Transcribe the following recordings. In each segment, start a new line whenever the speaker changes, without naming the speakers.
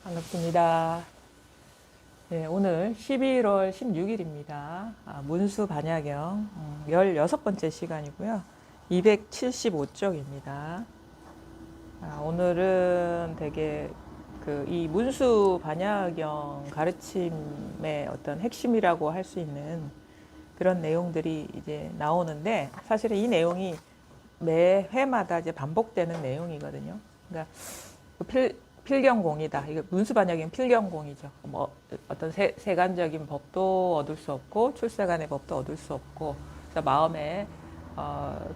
반갑습니다. 네, 오늘 11월 16일입니다. 문수 반야경 16번째 시간이고요. 275쪽입니다. 오늘은 되게 이 문수 반야경 가르침의 어떤 핵심이라고 할 수 있는 그런 내용들이 이제 나오는데, 사실은 이 내용이 매 회마다 이제 반복되는 내용이거든요. 그러니까 필경공이다. 이거 문수반야경 필경공이죠. 뭐 어떤 세간적인 법도 얻을 수 없고 출세간의 법도 얻을 수 없고, 그래서 마음에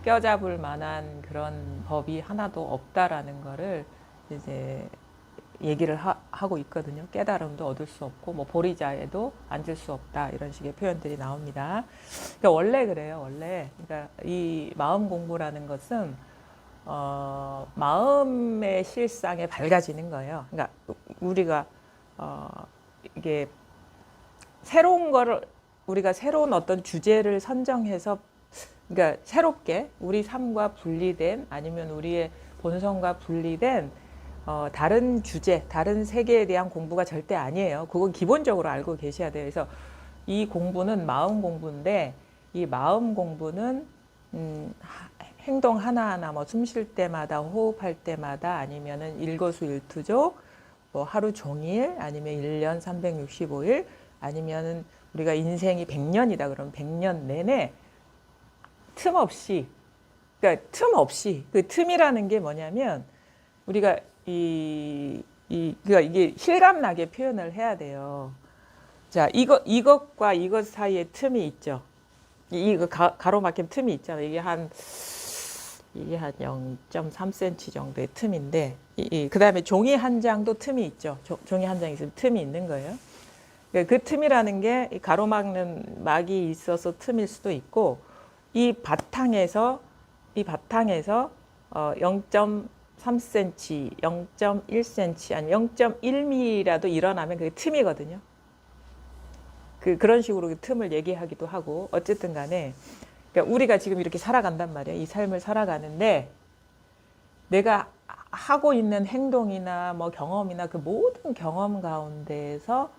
껴잡을 만한 그런 법이 하나도 없다라는 거를 이제 얘기를 하고 있거든요. 깨달음도 얻을 수 없고, 뭐 보리자에도 앉을 수 없다, 이런 식의 표현들이 나옵니다. 그러니까 원래 그래요. 원래 그러니까 이 마음 공부라는 것은 마음의 실상에 밝아지는 거예요. 그러니까 우리가 이게 새로운 거를, 우리가 새로운 어떤 주제를 선정해서, 그러니까 새롭게 우리 삶과 분리된, 아니면 우리의 본성과 분리된 다른 주제, 다른 세계에 대한 공부가 절대 아니에요. 그건 기본적으로 알고 계셔야 돼요. 그래서 이 공부는 마음 공부인데, 이 마음 공부는 행동 하나하나, 뭐 숨 쉴 때마다, 호흡할 때마다, 아니면은 일거수일투족, 뭐 하루 종일, 아니면 1년 365일, 아니면은 우리가 인생이 100년이다 그러면 100년 내내 틈 없이, 그러니까 틈 없이, 그 틈이라는 게 뭐냐면 우리가 그러니까 이게 실감나게 표현을 해야 돼요. 자, 이것과 이것 사이에 틈이 있죠. 이거 가로막힌 틈이 있잖아요. 이게 한 0.3cm 정도의 틈인데, 그 다음에 종이 한 장도 틈이 있죠. 종이 한 장이 있으면 틈이 있는 거예요. 그 틈이라는 게 가로막는 막이 있어서 틈일 수도 있고, 이 바탕에서 0.3cm, 0.1cm, 아니 0.1mm라도 일어나면 그게 틈이거든요. 그런 식으로 그 틈을 얘기하기도 하고, 어쨌든 간에 그러니까 우리가 지금 이렇게 살아간단 말이에요. 이 삶을 살아가는데, 내가 하고 있는 행동이나 뭐 경험이나 그 모든 경험 가운데에서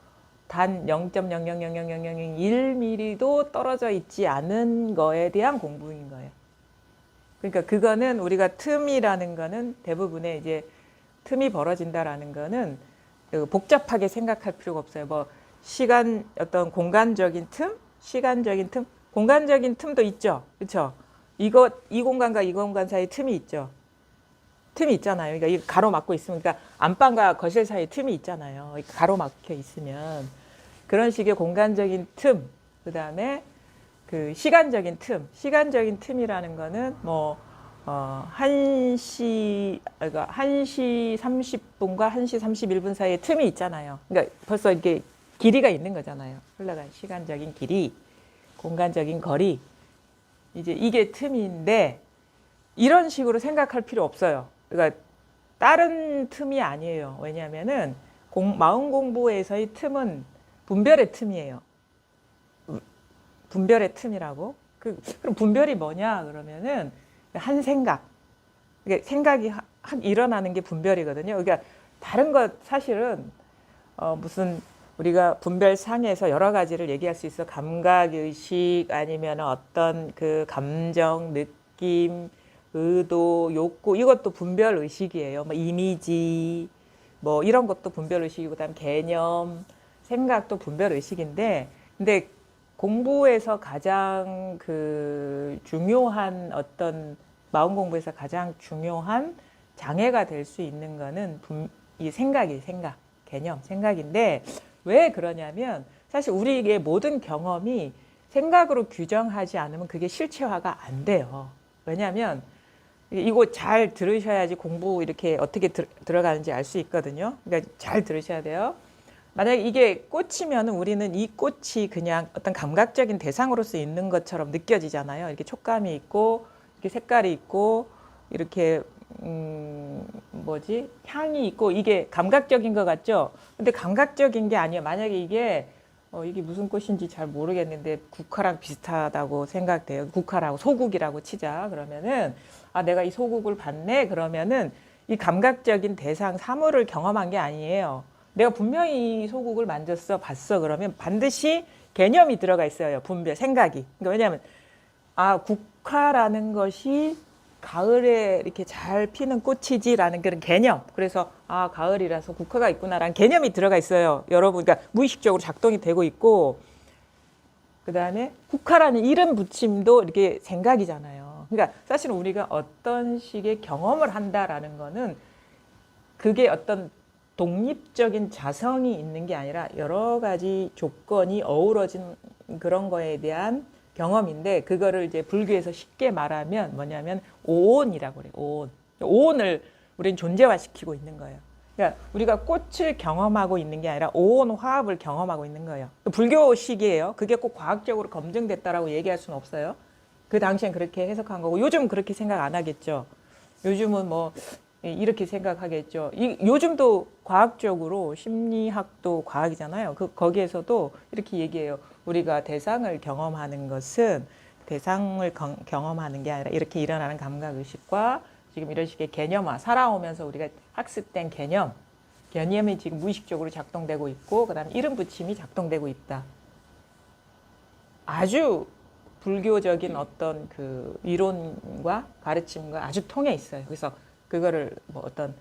단 0.0000001mm도 떨어져 있지 않은 거에 대한 공부인 거예요. 그러니까 그거는 우리가 틈이라는 거는 대부분의 이제 틈이 벌어진다라는 거는 복잡하게 생각할 필요가 없어요. 뭐 시간, 어떤 공간적인 틈, 시간적인 틈, 공간적인 틈도 있죠. 그렇죠? 이 공간과 이 공간 사이에 틈이 있죠. 틈이 있잖아요. 그러니까 이 가로막고 있으면, 그러니까 안방과 거실 사이에 틈이 있잖아요. 가로막혀 있으면. 그런 식의 공간적인 틈, 그 다음에 그 시간적인 틈이라는 거는 뭐 1시 30분과 1시 31분 사이에 틈이 있잖아요. 그러니까 벌써 이렇게 길이가 있는 거잖아요. 흘러간 시간적인 길이, 공간적인 거리, 이제 이게 틈인데, 이런 식으로 생각할 필요 없어요. 그러니까 다른 틈이 아니에요. 왜냐하면은 마음 공부에서의 틈은 분별의 틈이에요. 분별의 틈이라고. 그럼 분별이 뭐냐 그러면은 한 생각. 그러니까 생각이 일어나는 게 분별이거든요. 그러니까 다른 것 사실은 무슨 우리가 분별상에서 여러 가지를 얘기할 수 있어. 감각의식, 아니면 어떤 그 감정, 느낌, 의도, 욕구, 이것도 분별의식이에요. 뭐 이미지, 뭐 이런 것도 분별의식이고, 그다음 개념, 생각도 분별의식인데, 근데 공부에서 가장 그 중요한 어떤 마음 공부에서 가장 중요한 장애가 될 수 있는 거는 이 생각, 개념, 생각인데, 왜 그러냐면 사실 우리의 모든 경험이 생각으로 규정하지 않으면 그게 실체화가 안 돼요. 왜냐하면 이거 잘 들으셔야지 공부 이렇게 어떻게 들어가는지 알 수 있거든요. 그러니까 잘 들으셔야 돼요. 만약에 이게 꽃이면 우리는 이 꽃이 그냥 어떤 감각적인 대상으로서 있는 것처럼 느껴지잖아요. 이렇게 촉감이 있고, 이렇게 색깔이 있고, 이렇게 향이 있고, 이게 감각적인 것 같죠? 근데 감각적인 게 아니에요. 만약에 이게 무슨 꽃인지 잘 모르겠는데 국화랑 비슷하다고 생각돼요. 국화라고, 소국이라고 치자. 그러면은 내가 이 소국을 봤네. 그러면은 이 감각적인 대상 사물을 경험한 게 아니에요. 내가 분명히 이 소국을 만졌어 봤어 그러면 반드시 개념이 들어가 있어요. 분별, 생각이. 그러니까 왜냐하면 국화라는 것이 가을에 이렇게 잘 피는 꽃이지라는 그런 개념. 그래서 가을이라서 국화가 있구나라는 개념이 들어가 있어요. 여러분, 그러니까 무의식적으로 작동이 되고 있고, 그 다음에 국화라는 이름 붙임도 이렇게 생각이잖아요. 그러니까 사실은 우리가 어떤 식의 경험을 한다라는 거는 그게 어떤 독립적인 자성이 있는 게 아니라 여러 가지 조건이 어우러진 그런 거에 대한 경험인데, 그거를 이제 불교에서 쉽게 말하면 뭐냐면 오온이라고 그래요. 오온. 오온을 우리는 존재화시키고 있는 거예요. 그러니까 우리가 꽃을 경험하고 있는 게 아니라 오온 화합을 경험하고 있는 거예요. 불교식이에요. 그게 꼭 과학적으로 검증됐다라고 얘기할 수는 없어요. 그 당시엔 그렇게 해석한 거고, 요즘 그렇게 생각 안 하겠죠. 요즘은 뭐 이렇게 생각하겠죠. 요즘도 과학적으로 심리학도 과학이잖아요. 거기에서도 이렇게 얘기해요. 우리가 대상을 경험하는 것은 대상을 경험하는 게 아니라 이렇게 일어나는 감각의식과 지금 이런 식의 개념화, 살아오면서 우리가 학습된 개념이 지금 무의식적으로 작동되고 있고, 그 다음에 이름 붙임이 작동되고 있다. 아주 불교적인 어떤 그 이론과 가르침과 아주 통해 있어요. 그래서 그거를 뭐 어떤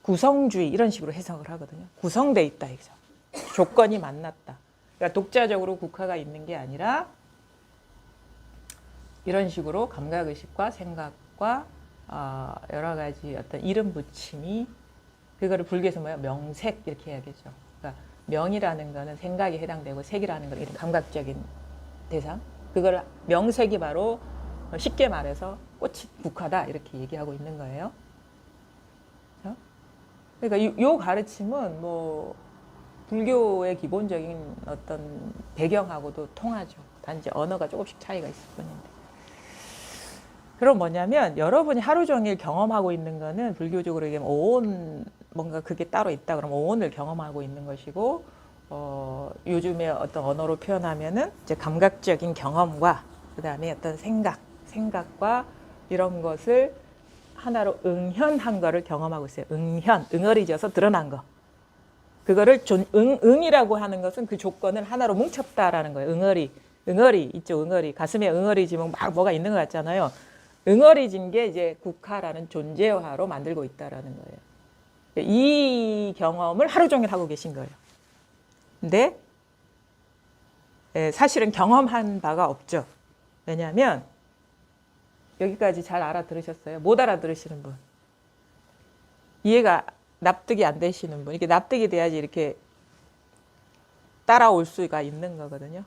구성주의 이런 식으로 해석을 하거든요. 구성돼 있다 이거죠. 조건이 만났다. 그러니까 독자적으로 국화가 있는 게 아니라 이런 식으로 감각의식과 생각과 여러 가지 어떤 이름 붙임이, 그거를 불교에서 뭐야? 명색 이렇게 해야겠죠. 그러니까 명이라는 거는 생각에 해당되고 색이라는 건 이런 감각적인 대상. 그걸 명색이 바로 쉽게 말해서 꽃이 국화다 이렇게 얘기하고 있는 거예요. 그러니까 요 가르침은 뭐 불교의 기본적인 어떤 배경하고도 통하죠. 단지 언어가 조금씩 차이가 있을 뿐인데. 그럼 뭐냐면 여러분이 하루 종일 경험하고 있는 거는 불교적으로 얘기하면 오온, 뭔가 그게 따로 있다 그러면 오온을 경험하고 있는 것이고, 요즘에 어떤 언어로 표현하면은 이제 감각적인 경험과 그 다음에 어떤 생각과 이런 것을 하나로 응현한 거를 경험하고 있어요. 응어리져서 드러난 거. 그거를 응이라고 하는 것은 그 조건을 하나로 뭉쳤다라는 거예요. 응어리 있죠. 응어리. 가슴에 응어리지면 막 뭐가 있는 것 같잖아요. 응어리진 게 이제 국화라는 존재화로 만들고 있다라는 거예요. 이 경험을 하루 종일 하고 계신 거예요. 근데 사실은 경험한 바가 없죠. 왜냐하면 여기까지 잘 알아들으셨어요? 못 알아들으시는 분, 이해가 납득이 안 되시는 분, 이게 납득이 돼야지 이렇게 따라올 수가 있는 거거든요.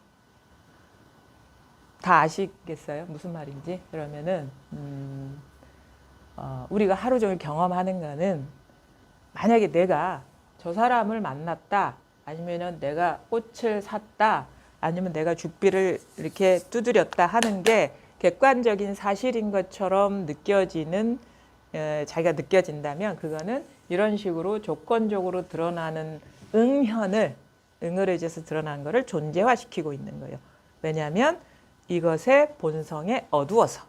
다 아시겠어요? 무슨 말인지? 그러면은 우리가 하루 종일 경험하는 거는, 만약에 내가 저 사람을 만났다, 아니면은 내가 꽃을 샀다, 아니면 내가 죽비를 이렇게 두드렸다 하는 게 객관적인 사실인 것처럼 느껴지는, 자기가 느껴진다면 그거는 이런 식으로 조건적으로 드러나는 응어리져서 드러난 거를 존재화시키고 있는 거예요. 왜냐하면 이것의 본성에 어두워서,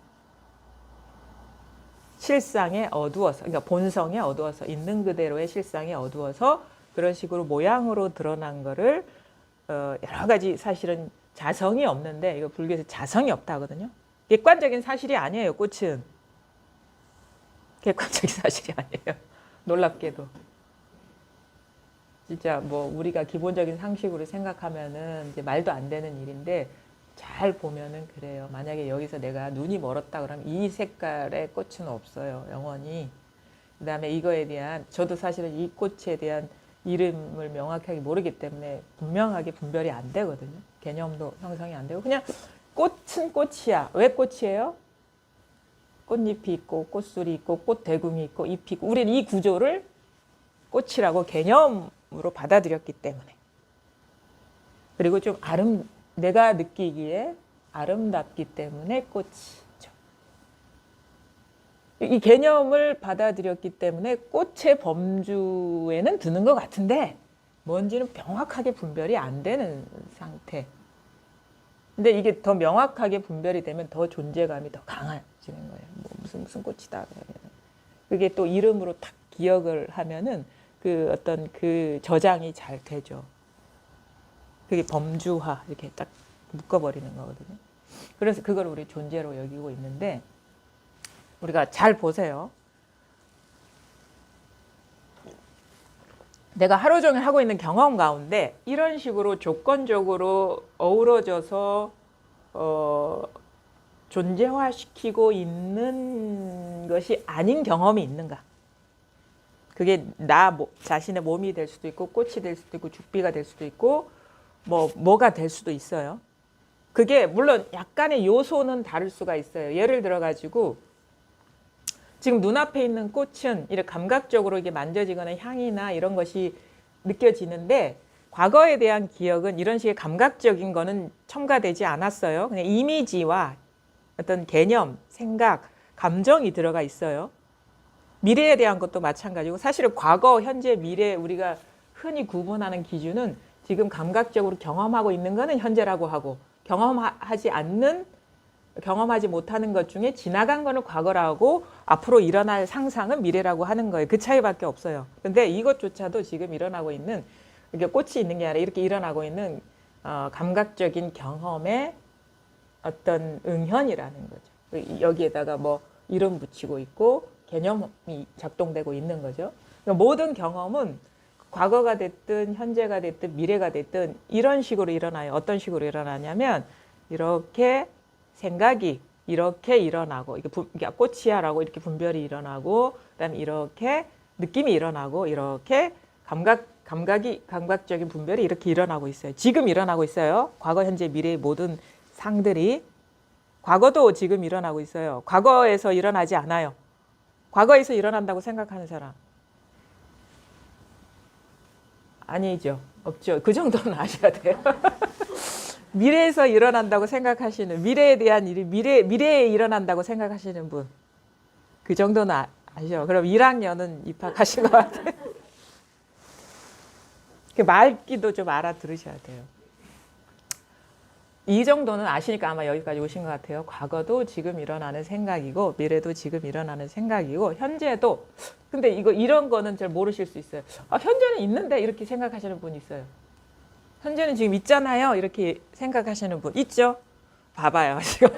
실상에 어두워서, 그러니까 본성에 어두워서, 있는 그대로의 실상에 어두워서 그런 식으로 모양으로 드러난 거를 여러 가지, 사실은 자성이 없는데, 이거 불교에서 자성이 없다 하거든요. 객관적인 사실이 아니에요. 꽃은 객관적인 사실이 아니에요. 놀랍게도. 진짜 뭐 우리가 기본적인 상식으로 생각하면은 이제 말도 안 되는 일인데, 잘 보면은 그래요. 만약에 여기서 내가 눈이 멀었다 그러면 이 색깔의 꽃은 없어요. 영원히. 그 다음에 이거에 대한, 저도 사실은 이 꽃에 대한 이름을 명확하게 모르기 때문에 분명하게 분별이 안 되거든요. 개념도 형성이 안 되고, 그냥 꽃은 꽃이야. 왜 꽃이에요? 꽃잎이 있고 꽃술이 있고 꽃대궁이 있고 잎이 있고, 우리는 이 구조를 꽃이라고 개념으로 받아들였기 때문에, 그리고 좀 내가 느끼기에 아름답기 때문에 꽃이죠. 이 개념을 받아들였기 때문에 꽃의 범주에는 드는 것 같은데 뭔지는 명확하게 분별이 안 되는 상태. 근데 이게 더 명확하게 분별이 되면 더 존재감이 더 강해지는 거예요. 뭐 무슨 꽃이다. 그게 또 이름으로 딱 기억을 하면은 그 어떤 그 저장이 잘 되죠. 그게 범주화 이렇게 딱 묶어버리는 거거든요. 그래서 그걸 우리 존재로 여기고 있는데 우리가 잘 보세요. 내가 하루 종일 하고 있는 경험 가운데 이런 식으로 조건적으로 어우러져서 존재화시키고 있는 것이 아닌 경험이 있는가? 그게 나 자신의 몸이 될 수도 있고 꽃이 될 수도 있고 죽비가 될 수도 있고 뭐가 될 수도 있어요. 그게 물론 약간의 요소는 다를 수가 있어요. 예를 들어 가지고 지금 눈앞에 있는 꽃은 이렇게 감각적으로 이게 만져지거나 향이나 이런 것이 느껴지는데 과거에 대한 기억은 이런 식의 감각적인 거는 첨가되지 않았어요. 그냥 이미지와 어떤 개념, 생각, 감정이 들어가 있어요. 미래에 대한 것도 마찬가지고 사실은 과거, 현재, 미래 우리가 흔히 구분하는 기준은 지금 감각적으로 경험하고 있는 거는 현재라고 하고 경험하지 못하는 것 중에 지나간 거는 과거라고 앞으로 일어날 상상은 미래라고 하는 거예요. 그 차이밖에 없어요. 근데 이것조차도 지금 일어나고 있는 이게 꽃이 있는 게 아니라 이렇게 일어나고 있는 감각적인 경험의 어떤 응현이라는 거죠. 여기에다가 뭐 이름 붙이고 있고 개념이 작동되고 있는 거죠. 그러니까 모든 경험은 과거가 됐든 현재가 됐든 미래가 됐든 이런 식으로 일어나요. 어떤 식으로 일어나냐면 이렇게 생각이 이렇게 일어나고 이게 꽃이야라고 이렇게 분별이 일어나고 그다음에 이렇게 느낌이 일어나고 이렇게 감각적인 분별이 이렇게 일어나고 있어요. 지금 일어나고 있어요. 과거, 현재, 미래의 모든 상들이 과거도 지금 일어나고 있어요. 과거에서 일어나지 않아요. 과거에서 일어난다고 생각하는 사람 아니죠. 없죠. 그 정도는 아셔야 돼요. 미래에서 일어난다고 생각하시는 미래에 대한 일이 미래에 일어난다고 생각하시는 분 그 정도는 아시죠. 그럼 1학년은 입학하신 것 같아요. 말귀도 좀 알아들으셔야 돼요. 이 정도는 아시니까 아마 여기까지 오신 것 같아요. 과거도 지금 일어나는 생각이고 미래도 지금 일어나는 생각이고 현재도 근데 이런 거는 잘 모르실 수 있어요. 현재는 있는데 이렇게 생각하시는 분이 있어요. 현재는 지금 있잖아요. 이렇게 생각하시는 분 있죠? 봐봐요. 지금.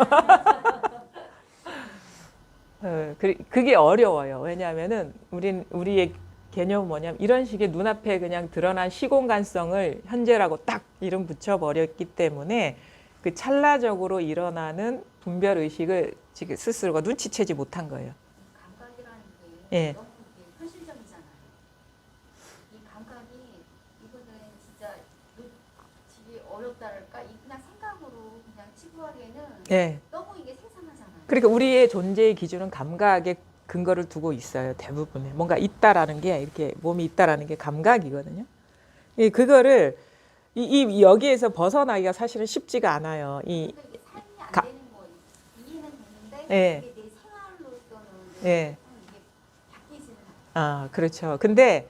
그게 어려워요. 왜냐하면은 우리의 개념은 뭐냐면 이런 식의 눈앞에 그냥 드러난 시공간성을 현재라고 딱 이름 붙여버렸기 때문에 그 찰나적으로 일어나는 분별 의식을 지금 스스로가 눈치채지 못한 거예요.
감각이라는 게
예.
너무 현실적이잖아요. 이 감각이 이거는 진짜 놓치기 어렵다랄까? 그냥 생각으로 그냥 치부하기에는
예.
너무 이게 세상하잖아요.
그러니까 우리의 존재의 기준은 감각에 근거를 두고 있어요. 대부분에 뭔가 있다라는 게 이렇게 몸이 있다라는 게 감각이거든요. 그거를 여기에서 벗어나기가 사실은 쉽지가 않아요.
그러니까 이게 삶이 안 되는 거 이해는 되는데
예.
이게 내 생활로서는
예.
이게 바뀌지는 않아요.
그렇죠. 근데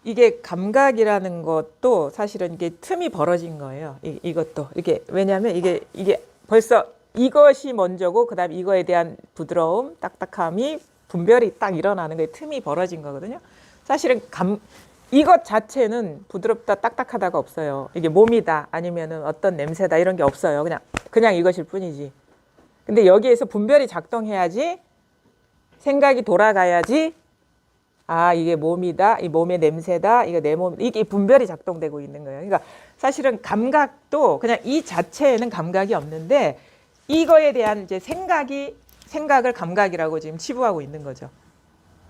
이게 감각이라는 것도 사실은 이게 틈이 벌어진 거예요. 이것도 이게 왜냐하면 이게 벌써 이것이 먼저고 그다음 이거에 대한 부드러움, 딱딱함이 분별이 딱 일어나는 거에 틈이 벌어진 거거든요. 사실은 이것 자체는 부드럽다, 딱딱하다가 없어요. 이게 몸이다, 아니면은 어떤 냄새다 이런 게 없어요. 그냥 이것일 뿐이지. 근데 여기에서 분별이 작동해야지, 생각이 돌아가야지. 이게 몸이다, 이 몸의 냄새다, 이거 내 몸, 이게 분별이 작동되고 있는 거예요. 그러니까 사실은 감각도 그냥 이 자체에는 감각이 없는데 이거에 대한 이제 생각을 감각이라고 지금 치부하고 있는 거죠.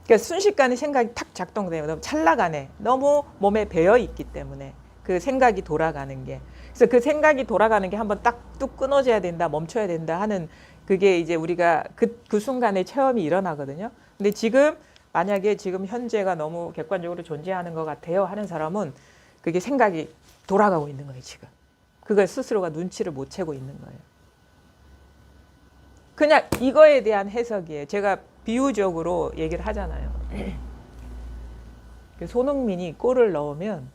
그러니까 순식간에 생각이 탁 작동돼요. 너무 찰나간에 너무 몸에 배어 있기 때문에 그 생각이 돌아가는 게. 그래서 그 생각이 돌아가는 게 한번 딱 뚝 끊어져야 된다, 멈춰야 된다 하는 그게 이제 우리가 그 순간에 체험이 일어나거든요. 근데 지금 만약에 지금 현재가 너무 객관적으로 존재하는 것 같아요 하는 사람은 그게 생각이 돌아가고 있는 거예요, 지금. 그걸 스스로가 눈치를 못 채고 있는 거예요. 그냥 이거에 대한 해석이에요. 제가 비유적으로 얘기를 하잖아요. 손흥민이 골을 넣으면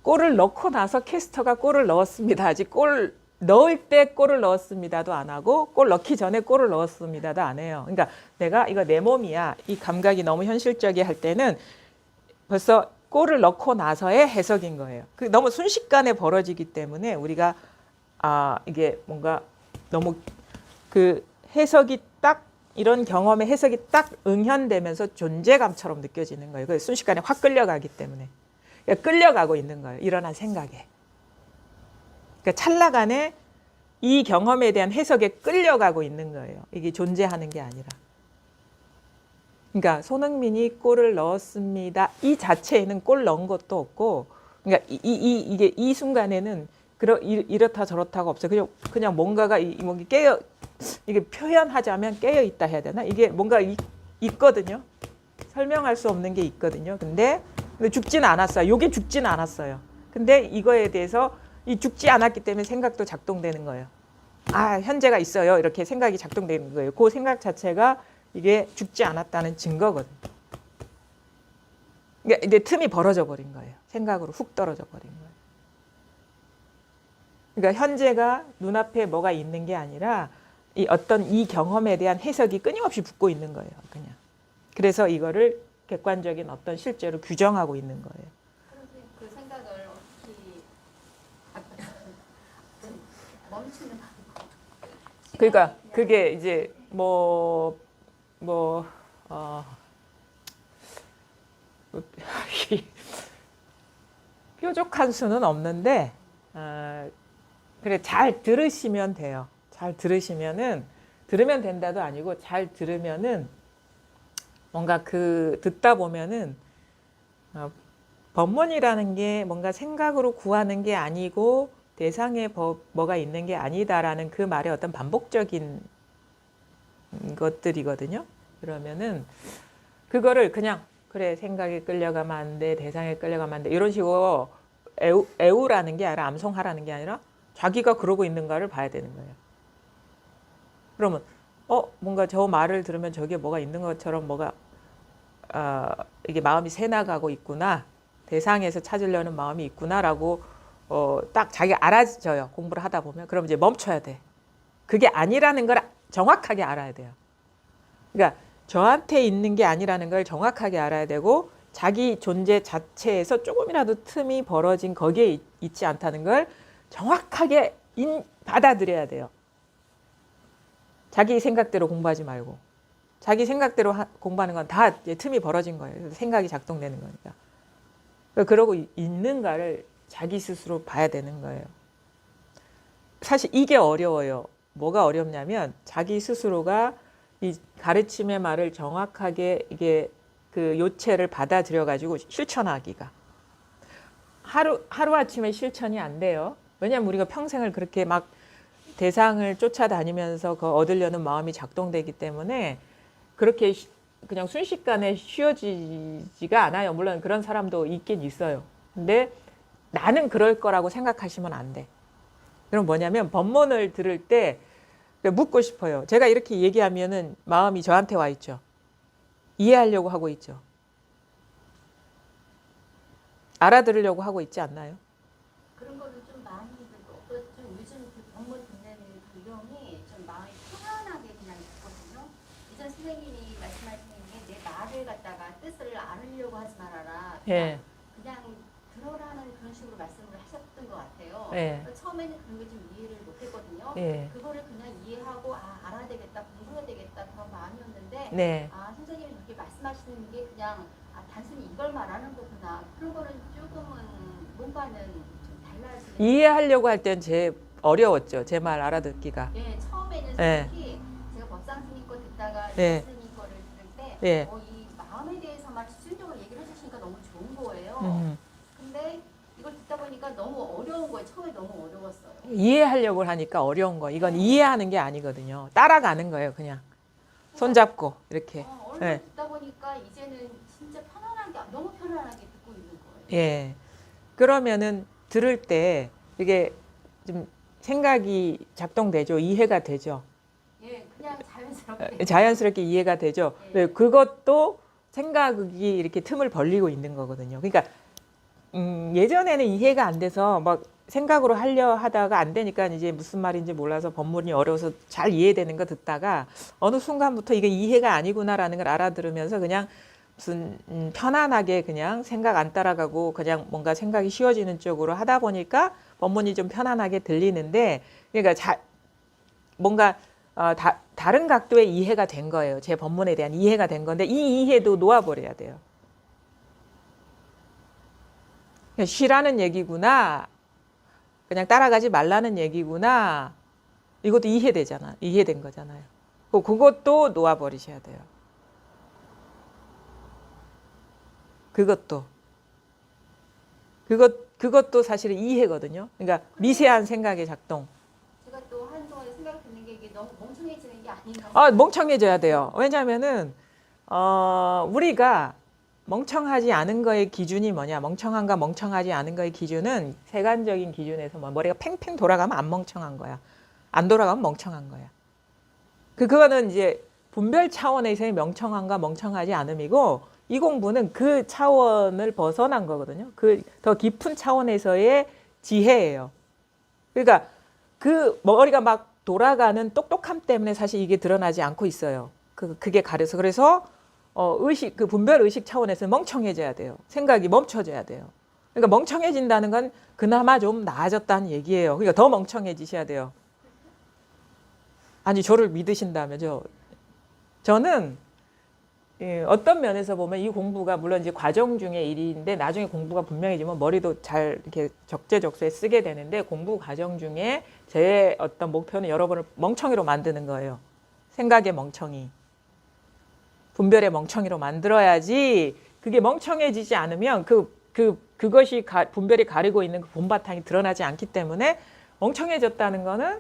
골을 넣고 나서 캐스터가 골을 넣었습니다. 아직 골 넣을 때 골을 넣었습니다도 안 하고 골 넣기 전에 골을 넣었습니다도 안 해요. 그러니까 내가 이거 내 몸이야. 이 감각이 너무 현실적이 할 때는 벌써 꼴을 넣고 나서의 해석인 거예요. 그 너무 순식간에 벌어지기 때문에 우리가 이게 뭔가 너무 그 해석이 딱 이런 경험의 해석이 딱 응현되면서 존재감처럼 느껴지는 거예요. 그 순식간에 확 끌려가기 때문에 그러니까 끌려가고 있는 거예요. 일어난 생각에. 그러니까 찰나간에 이 경험에 대한 해석에 끌려가고 있는 거예요. 이게 존재하는 게 아니라. 그러니까 손흥민이 골을 넣었습니다. 이 자체에는 골 넣은 것도 없고, 그러니까 이게 이 순간에는 이렇다 저렇다가 없어요. 그냥 뭔가가 깨어 이게 표현하자면 깨어 있다 해야 되나? 이게 뭔가 있거든요. 설명할 수 없는 게 있거든요. 근데 죽진 않았어요. 요게 죽진 않았어요. 근데 이거에 대해서 이 죽지 않았기 때문에 생각도 작동되는 거예요. 현재가 있어요. 이렇게 생각이 작동되는 거예요. 그 생각 자체가 이게 죽지 않았다는 증거거든요. 그러니까 이제 틈이 벌어져 버린 거예요. 생각으로 훅 떨어져 버린 거예요. 그러니까 현재가 눈앞에 뭐가 있는 게 아니라 이 경험에 대한 해석이 끊임없이 붙고 있는 거예요. 그냥. 그래서 이거를 객관적인 어떤 실제로 규정하고 있는 거예요.
그런데 그 생각을 어떻게 멈추는 방법.
그러니까 그게 이제 뾰족한 수는 없는데 그래 잘 들으시면 돼요. 잘 들으시면은 들으면 된다도 아니고 잘 들으면은 뭔가 듣다 보면은 법문이라는 게 뭔가 생각으로 구하는 게 아니고 대상에 뭐가 있는 게 아니다라는 그 말의 어떤 반복적인 것들이거든요. 그러면은 그거를 그냥 그래 생각에 끌려가면 안 돼, 대상에 끌려가면 안 돼 이런 식으로 애우라는 게 아니라 암송하라는 게 아니라 자기가 그러고 있는가를 봐야 되는 거예요. 그러면 뭔가 저 말을 들으면 저기에 뭐가 있는 것처럼 뭐가 이게 마음이 새나가고 있구나, 대상에서 찾으려는 마음이 있구나라고 딱 자기가 알아져요. 공부를 하다 보면. 그럼 이제 멈춰야 돼. 그게 아니라는 걸 정확하게 알아야 돼요. 그러니까 저한테 있는 게 아니라는 걸 정확하게 알아야 되고 자기 존재 자체에서 조금이라도 틈이 벌어진 거기에 있지 않다는 걸 정확하게 받아들여야 돼요. 자기 생각대로 공부하지 말고. 자기 생각대로 공부하는 건 다 틈이 벌어진 거예요. 생각이 작동되는 거니까. 그러고 있는가를 자기 스스로 봐야 되는 거예요. 사실 이게 어려워요. 뭐가 어렵냐면 자기 스스로가 이 가르침의 말을 정확하게 이게 그 요체를 받아들여 가지고 실천하기가 하루아침에 실천이 안 돼요. 왜냐하면 우리가 평생을 그렇게 막 대상을 쫓아다니면서 얻으려는 마음이 작동되기 때문에 그렇게 그냥 순식간에 쉬워지지가 않아요. 물론 그런 사람도 있긴 있어요. 근데 나는 그럴 거라고 생각하시면 안 돼. 그럼 뭐냐면 법문을 들을 때 묻고 싶어요. 제가 이렇게 얘기하면은 마음이 저한테 와 있죠. 이해하려고 하고 있죠. 알아들으려고 하고 있지 않나요?
그런 거를 좀 많이 듣고 좀 요즘 그 법문 듣는 구경이 좀 마음이 편안하게 그냥 있거든요. 이전 선생님이 말씀하시는 게 내 말을 갖다가 뜻을 알으려고 하지 말아라.
예.
그냥 들어라는 그런 식으로 말씀을 하셨던 것 같아요.
예.
처음에는 그런 걸 좀 이해를 못했거든요.
예.
그거를 그냥 이해하고 알아야 되겠다, 공부해야 되겠다 그런 마음이었는데
네.
선생님이 그렇게 말씀하시는 게 그냥 단순히 이걸 말하는 거구나. 그런 거는 조금은 뭔가는 좀 달라지는.
이해하려고 할 땐 어려웠죠. 제 말 알아듣기가.
예, 처음에는
예.
솔직히 제가 법상 스님 거 듣다가
예.
스님 거를 들을 때
예.
이 마음에 대해서 막 집중적으로 얘기를 해주시니까 너무 좋은 거예요. 근데 이걸 듣다 보니까 너무 어려운 거예요. 처음에 너무 어려웠어요.
이해하려고 하니까 어려운 거. 이건 이해하는 게 아니거든요. 따라가는 거예요, 그냥. 손잡고 이렇게.
얼마
예.
듣다 보니까 이제는 진짜 편안하게 너무 편안하게 듣고 있는 거예요.
예. 그러면은 들을 때 이게 좀 생각이 작동되죠. 이해가 되죠.
예, 그냥 자연스럽게.
자연스럽게 이해가 되죠.
예.
그것도 생각이 이렇게 틈을 벌리고 있는 거거든요. 그러니까 예전에는 이해가 안 돼서 막 생각으로 하려 하다가 안 되니까 이제 무슨 말인지 몰라서 법문이 어려워서 잘 이해되는 거 듣다가 어느 순간부터 이게 이해가 아니구나라는 걸 알아들으면서 그냥 무슨 편안하게 그냥 생각 안 따라가고 그냥 뭔가 생각이 쉬워지는 쪽으로 하다 보니까 법문이 좀 편안하게 들리는데, 그러니까 뭔가 다른 각도의 이해가 된 거예요. 제 법문에 대한 이해가 된 건데 이 이해도 놓아버려야 돼요. 그냥 쉬라는 얘기구나. 그냥 따라가지 말라는 얘기구나. 이것도 이해되잖아. 이해된 거잖아요. 그것도 놓아버리셔야 돼요. 그것도 사실은 이해거든요. 그러니까 미세한 생각의 작동.
제가 또 한동안 생각 드는 게 이게 너무 멍청해지는 게 아닌가.
멍청해져야 돼요. 왜냐하면은 우리가 멍청하지 않은 거의 기준이 뭐냐? 멍청한가 멍청하지 않은 거의 기준은 세간적인 기준에서 뭐 머리가 팽팽 돌아가면 안 멍청한 거야. 안 돌아가면 멍청한 거야. 그거는 이제 분별 차원에서의 멍청한가 멍청하지 않음이고, 이 공부는 그 차원을 벗어난 거거든요. 그 더 깊은 차원에서의 지혜예요. 그러니까 그 머리가 막 돌아가는 똑똑함 때문에 사실 이게 드러나지 않고 있어요. 그게 가려서. 그래서 그 분별 의식 차원에서 멍청해져야 돼요. 생각이 멈춰져야 돼요. 그러니까 멍청해진다는 건 그나마 좀 나아졌다는 얘기예요. 그러니까 더 멍청해지셔야 돼요. 아니, 저를 믿으신다면 저는 어떤 면에서 보면 이 공부가 물론 이제 과정 중의 일인데 나중에 공부가 분명해지면 머리도 잘 이렇게 적재적소에 쓰게 되는데, 공부 과정 중에 제 어떤 목표는 여러분을 멍청이로 만드는 거예요. 생각의 멍청이, 분별의 멍청이로 만들어야지. 그게 멍청해지지 않으면 그것이 분별이 가리고 있는 그 본바탕이 드러나지 않기 때문에, 멍청해졌다는 거는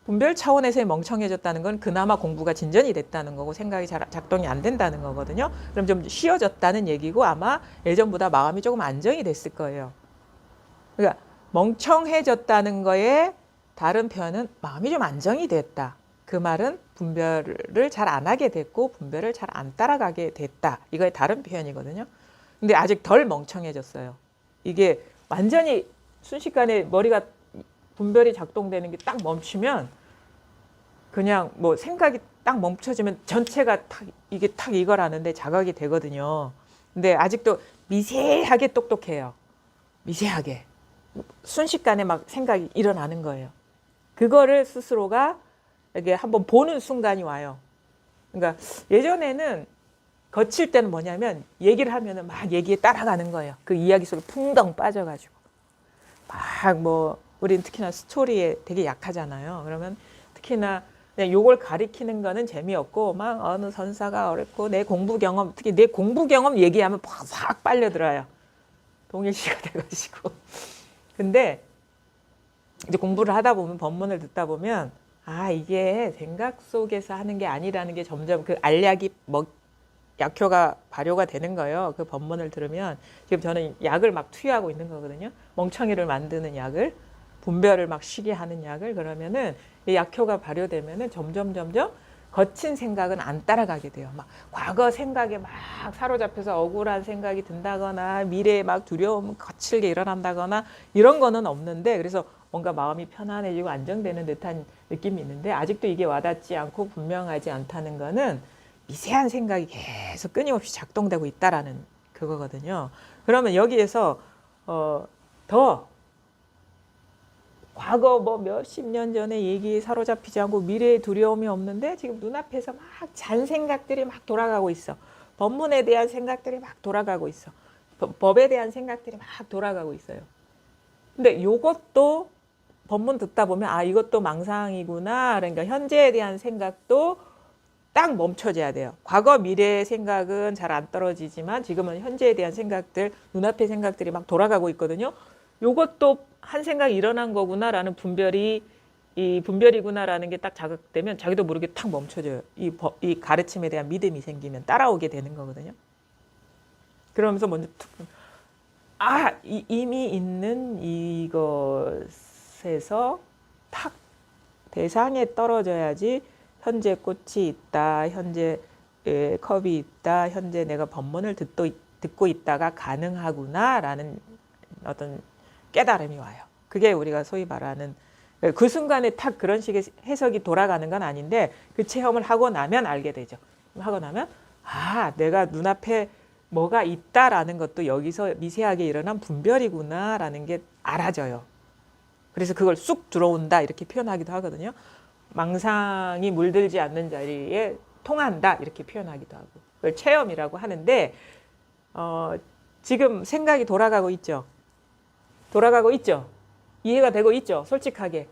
분별 차원에서의 멍청해졌다는 건 그나마 공부가 진전이 됐다는 거고 생각이 잘 작동이 안 된다는 거거든요. 그럼 좀 쉬워졌다는 얘기고, 아마 예전보다 마음이 조금 안정이 됐을 거예요. 그러니까 멍청해졌다는 거에 다른 표현은 마음이 좀 안정이 됐다. 그 말은 분별을 잘 안 하게 됐고 분별을 잘 안 따라가게 됐다. 이거의 다른 표현이거든요. 근데 아직 덜 멍청해졌어요. 이게 완전히 순식간에 머리가 분별이 작동되는 게 딱 멈추면, 그냥 뭐 생각이 딱 멈춰지면 전체가 이게 탁 이거라는데 자각이 되거든요. 근데 아직도 미세하게 똑똑해요. 미세하게. 순식간에 막 생각이 일어나는 거예요. 그거를 스스로가 이게 한번 보는 순간이 와요. 그러니까 예전에는 거칠 때는 뭐냐면 얘기를 하면은 막 얘기에 따라가는 거예요. 그 이야기 속에 풍덩 빠져가지고. 막 뭐, 우린 특히나 스토리에 되게 약하잖아요. 그러면 특히나 그냥 요걸 가리키는 거는 재미없고, 막 어느 선사가 어렵고 내 공부 경험, 특히 내 공부 경험 얘기하면 팍 빨려들어요. 동일시가 돼가지고. 근데 이제 공부를 하다 보면, 법문을 듣다 보면, 이게 생각 속에서 하는 게 아니라는 게 점점 그 알약이 약효가 발효가 되는 거예요. 그 법문을 들으면. 지금 저는 약을 막 투여하고 있는 거거든요. 멍청이를 만드는 약을, 분별을 막 쉬게 하는 약을. 그러면은 이 약효가 발효되면은 점점 거친 생각은 안 따라가게 돼요. 막 과거 생각에 막 사로잡혀서 억울한 생각이 든다거나 미래에 막 두려움 거칠게 일어난다거나 이런 거는 없는데, 그래서 뭔가 마음이 편안해지고 안정되는 듯한 느낌이 있는데, 아직도 이게 와닿지 않고 분명하지 않다는 거는 미세한 생각이 계속 끊임없이 작동되고 있다라는 그거거든요. 그러면 여기에서 더 과거 뭐 몇십 년 전의 얘기에 사로잡히지 않고 미래에 두려움이 없는데, 지금 눈앞에서 막 잔 생각들이 막 돌아가고 있어. 법문에 대한 생각들이 막 돌아가고 있어. 법에 대한 생각들이 막 돌아가고 있어요. 근데 요것도 법문 듣다 보면 이것도 망상이구나. 그러니까 현재에 대한 생각도 딱 멈춰져야 돼요. 과거 미래의 생각은 잘 안 떨어지지만 지금은 현재에 대한 생각들, 눈앞의 생각들이 막 돌아가고 있거든요. 요것도 한 생각이 일어난 거구나라는 이 분별이구나라는 게 딱 자각되면 자기도 모르게 탁 멈춰져요. 이 가르침에 대한 믿음이 생기면 따라오게 되는 거거든요. 그러면서 먼저 이미 있는 이것에서 탁 대상에 떨어져야지 현재 꽃이 있다, 현재 컵이 있다, 현재 내가 법문을 듣고 있다가 가능하구나라는 어떤 깨달음이 와요. 그게 우리가 소위 말하는, 그 순간에 탁 그런 식의 해석이 돌아가는 건 아닌데 그 체험을 하고 나면 알게 되죠. 하고 나면 아, 내가 눈앞에 뭐가 있다라는 것도 여기서 미세하게 일어난 분별이구나라는 게 알아져요. 그래서 그걸 쑥 들어온다 이렇게 표현하기도 하거든요. 망상이 물들지 않는 자리에 통한다 이렇게 표현하기도 하고 그걸 체험이라고 하는데 지금 생각이 돌아가고 있죠. 돌아가고 있죠. 이해가 되고 있죠. 솔직하게.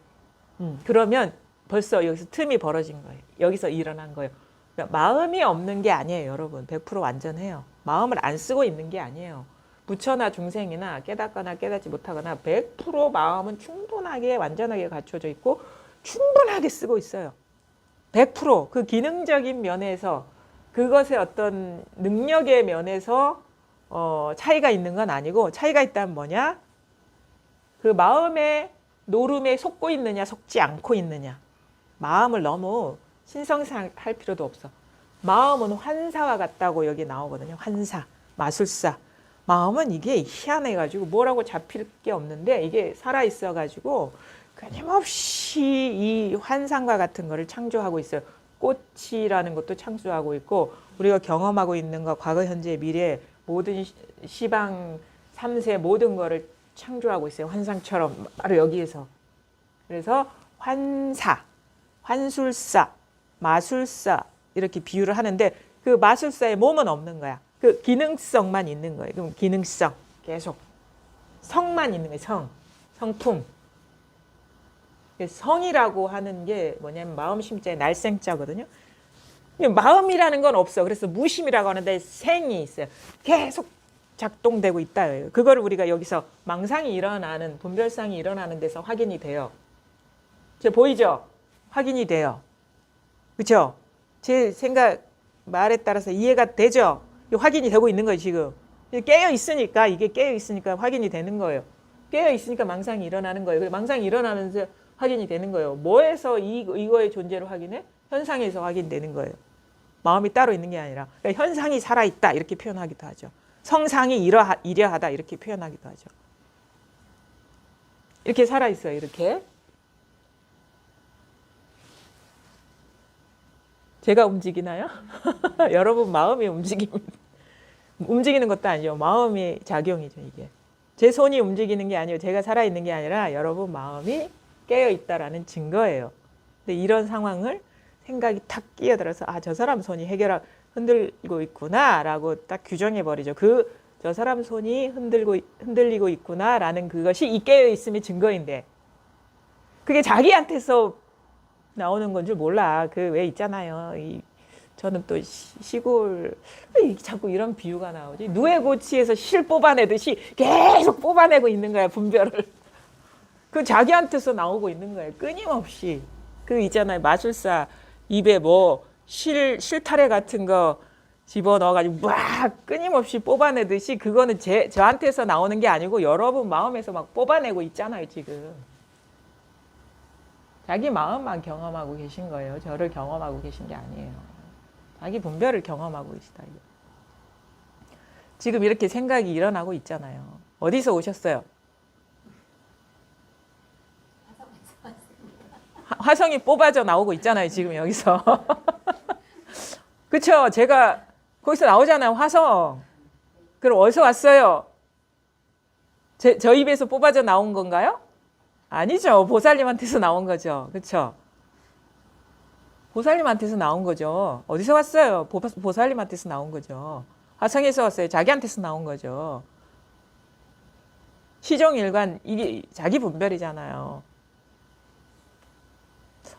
그러면 벌써 여기서 틈이 벌어진 거예요. 여기서 일어난 거예요. 그러니까 마음이 없는 게 아니에요, 여러분. 100% 완전해요. 마음을 안 쓰고 있는 게 아니에요. 부처나 중생이나 깨닫거나 깨닫지 못하거나 100% 마음은 충분하게 완전하게 갖춰져 있고 충분하게 쓰고 있어요. 100%그 기능적인 면에서 그것의 어떤 능력의 면에서 차이가 있는 건 아니고 차이가 있다면 뭐냐? 그 마음의 노름에 속고 있느냐 속지 않고 있느냐. 마음을 너무 신성할 필요도 없어. 마음은 환사와 같다고 여기 나오거든요. 환사, 마술사. 마음은 이게 희한해가지고 뭐라고 잡힐 게 없는데 이게 살아있어가지고 끊임없이 이 환상과 같은 거를 창조하고 있어요. 꽃이라는 것도 창조하고 있고 우리가 경험하고 있는 거 과거, 현재, 미래 모든 시방, 삼세 모든 거를 창조하고 있어요. 환상처럼 바로 여기에서. 그래서 환사, 환술사, 마술사 이렇게 비유를 하는데 그 마술사의 몸은 없는 거야. 그 기능성만 있는 거예요. 그럼 기능성 계속 성만 있는 거예요. 성, 성품. 성이라고 하는 게 뭐냐면 마음 심자의 날생자거든요. 마음이라는 건 없어. 그래서 무심이라고 하는데 생이 있어요. 계속 작동되고 있다. 그걸 우리가 여기서 망상이 일어나는 분별상이 일어나는 데서 확인이 돼요. 저 보이죠? 확인이 돼요. 그렇죠? 제 생각 말에 따라서 이해가 되죠? 확인이 되고 있는 거예요. 지금 깨어 있으니까 이게 깨어 있으니까 확인이 되는 거예요. 깨어 있으니까 망상이 일어나는 거예요. 망상이 일어나면서 확인이 되는 거예요. 뭐에서 이거의 존재를 확인해? 현상에서 확인되는 거예요. 마음이 따로 있는 게 아니라 그러니까 현상이 살아있다 이렇게 표현하기도 하죠. 성상이 이러하다 이렇게 표현하기도 하죠. 이렇게 살아있어요. 이렇게. 제가 움직이나요? 여러분 마음이 움직이는 것도 아니죠. 마음의 작용이죠. 이게. 제 손이 움직이는 게 아니고 제가 살아있는 게 아니라 여러분 마음이 깨어있다라는 증거예요. 근데 이런 상황을 생각이 탁 끼어들어서 아, 저 사람 손이 흔들고 있구나 라고 딱 규정해버리죠. 저 사람 손이 흔들리고 있구나 라는 그것이 이 깨어있음의 증거인데 그게 자기한테서 나오는 건 줄 몰라. 그 왜 있잖아요. 저는 또 시골 자꾸 이런 비유가 나오지. 누에 고치에서 실 뽑아내듯이 계속 뽑아내고 있는 거야. 분별을. 그 자기한테서 나오고 있는 거예요. 끊임없이. 그 있잖아요. 마술사 입에 뭐 실타래 같은 거 집어넣어가지고 막 끊임없이 뽑아내듯이 그거는 저한테서 나오는 게 아니고 여러분 마음에서 막 뽑아내고 있잖아요. 지금. 자기 마음만 경험하고 계신 거예요. 저를 경험하고 계신 게 아니에요. 자기 분별을 경험하고 계시다. 지금 이렇게 생각이 일어나고 있잖아요. 어디서 오셨어요? 화성이 뽑아져 나오고 있잖아요. 지금 여기서. 그렇죠? 제가 거기서 나오잖아요. 화성. 그럼 어디서 왔어요? 저 입에서 뽑아져 나온 건가요? 아니죠. 보살님한테서 나온 거죠. 그렇죠? 보살님한테서 나온 거죠. 어디서 왔어요? 보살님한테서 나온 거죠. 화성에서 왔어요. 자기한테서 나온 거죠. 시종일관 이게 자기 분별이잖아요.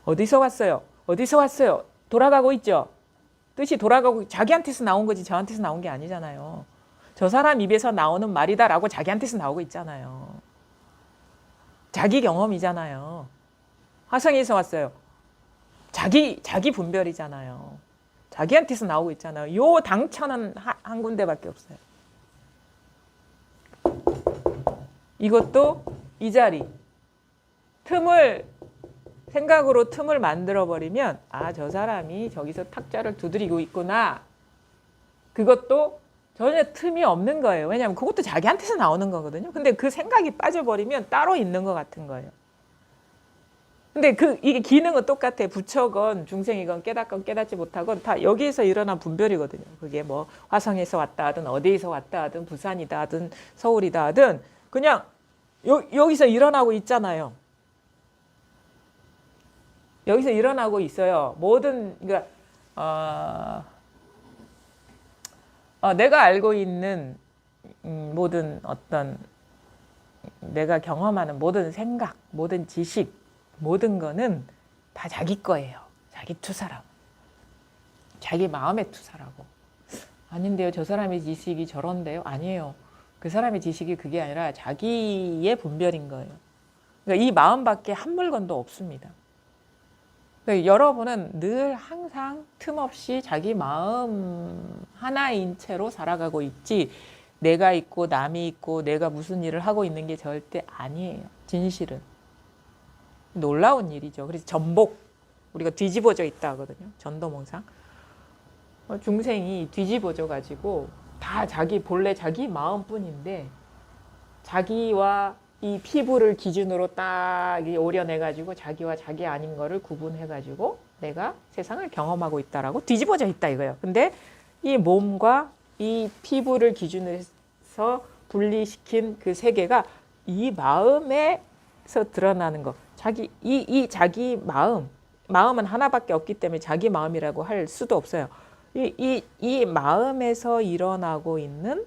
어디서 왔어요? 어디서 왔어요? 돌아가고 있죠. 뜻이 돌아가고 자기한테서 나온 거지 저한테서 나온 게 아니잖아요. 저 사람 입에서 나오는 말이다라고 자기한테서 나오고 있잖아요. 자기 경험이잖아요. 화성에서 왔어요. 자기 분별이잖아요. 자기한테서 나오고 있잖아요. 요 당처는 한 군데밖에 없어요. 이것도 이 자리. 생각으로 틈을 만들어버리면 아, 저 사람이 저기서 탁자를 두드리고 있구나. 그것도 전혀 틈이 없는 거예요. 왜냐하면 그것도 자기한테서 나오는 거거든요. 근데 그 생각이 빠져버리면 따로 있는 것 같은 거예요. 근데 이게 기능은 똑같아. 부처건 중생이건 깨닫건 깨닫지 못하건 다 여기에서 일어난 분별이거든요. 그게 뭐 화성에서 왔다 하든 어디에서 왔다 하든 부산이다 하든 서울이다 하든 그냥 여기서 일어나고 있잖아요. 여기서 일어나고 있어요. 모든 그러니까 내가 알고 있는 모든 어떤 내가 경험하는 모든 생각, 모든 지식, 모든 거는 다 자기 거예요. 자기 투사라고. 자기 마음의 투사라고. 아닌데요. 저 사람의 지식이 저런데요. 아니에요. 그 사람의 지식이 그게 아니라 자기의 분별인 거예요. 그러니까 이 마음밖에 한 물건도 없습니다. 그러니까 여러분은 늘 항상 틈없이 자기 마음 하나인 채로 살아가고 있지 내가 있고 남이 있고 내가 무슨 일을 하고 있는 게 절대 아니에요. 진실은. 놀라운 일이죠. 그래서 전복, 우리가 뒤집어져 있다 하거든요. 전도몽상. 중생이 뒤집어져 가지고 다 본래 자기 마음뿐인데 자기와 이 피부를 기준으로 딱 오려내가지고 자기와 자기 아닌 거를 구분해가지고 내가 세상을 경험하고 있다라고 뒤집어져 있다 이거예요. 근데 이 몸과 이 피부를 기준으로 해서 분리시킨 그 세계가 이 마음에서 드러나는 거. 자기 마음은 하나밖에 없기 때문에 자기 마음이라고 할 수도 없어요. 이 마음에서 일어나고 있는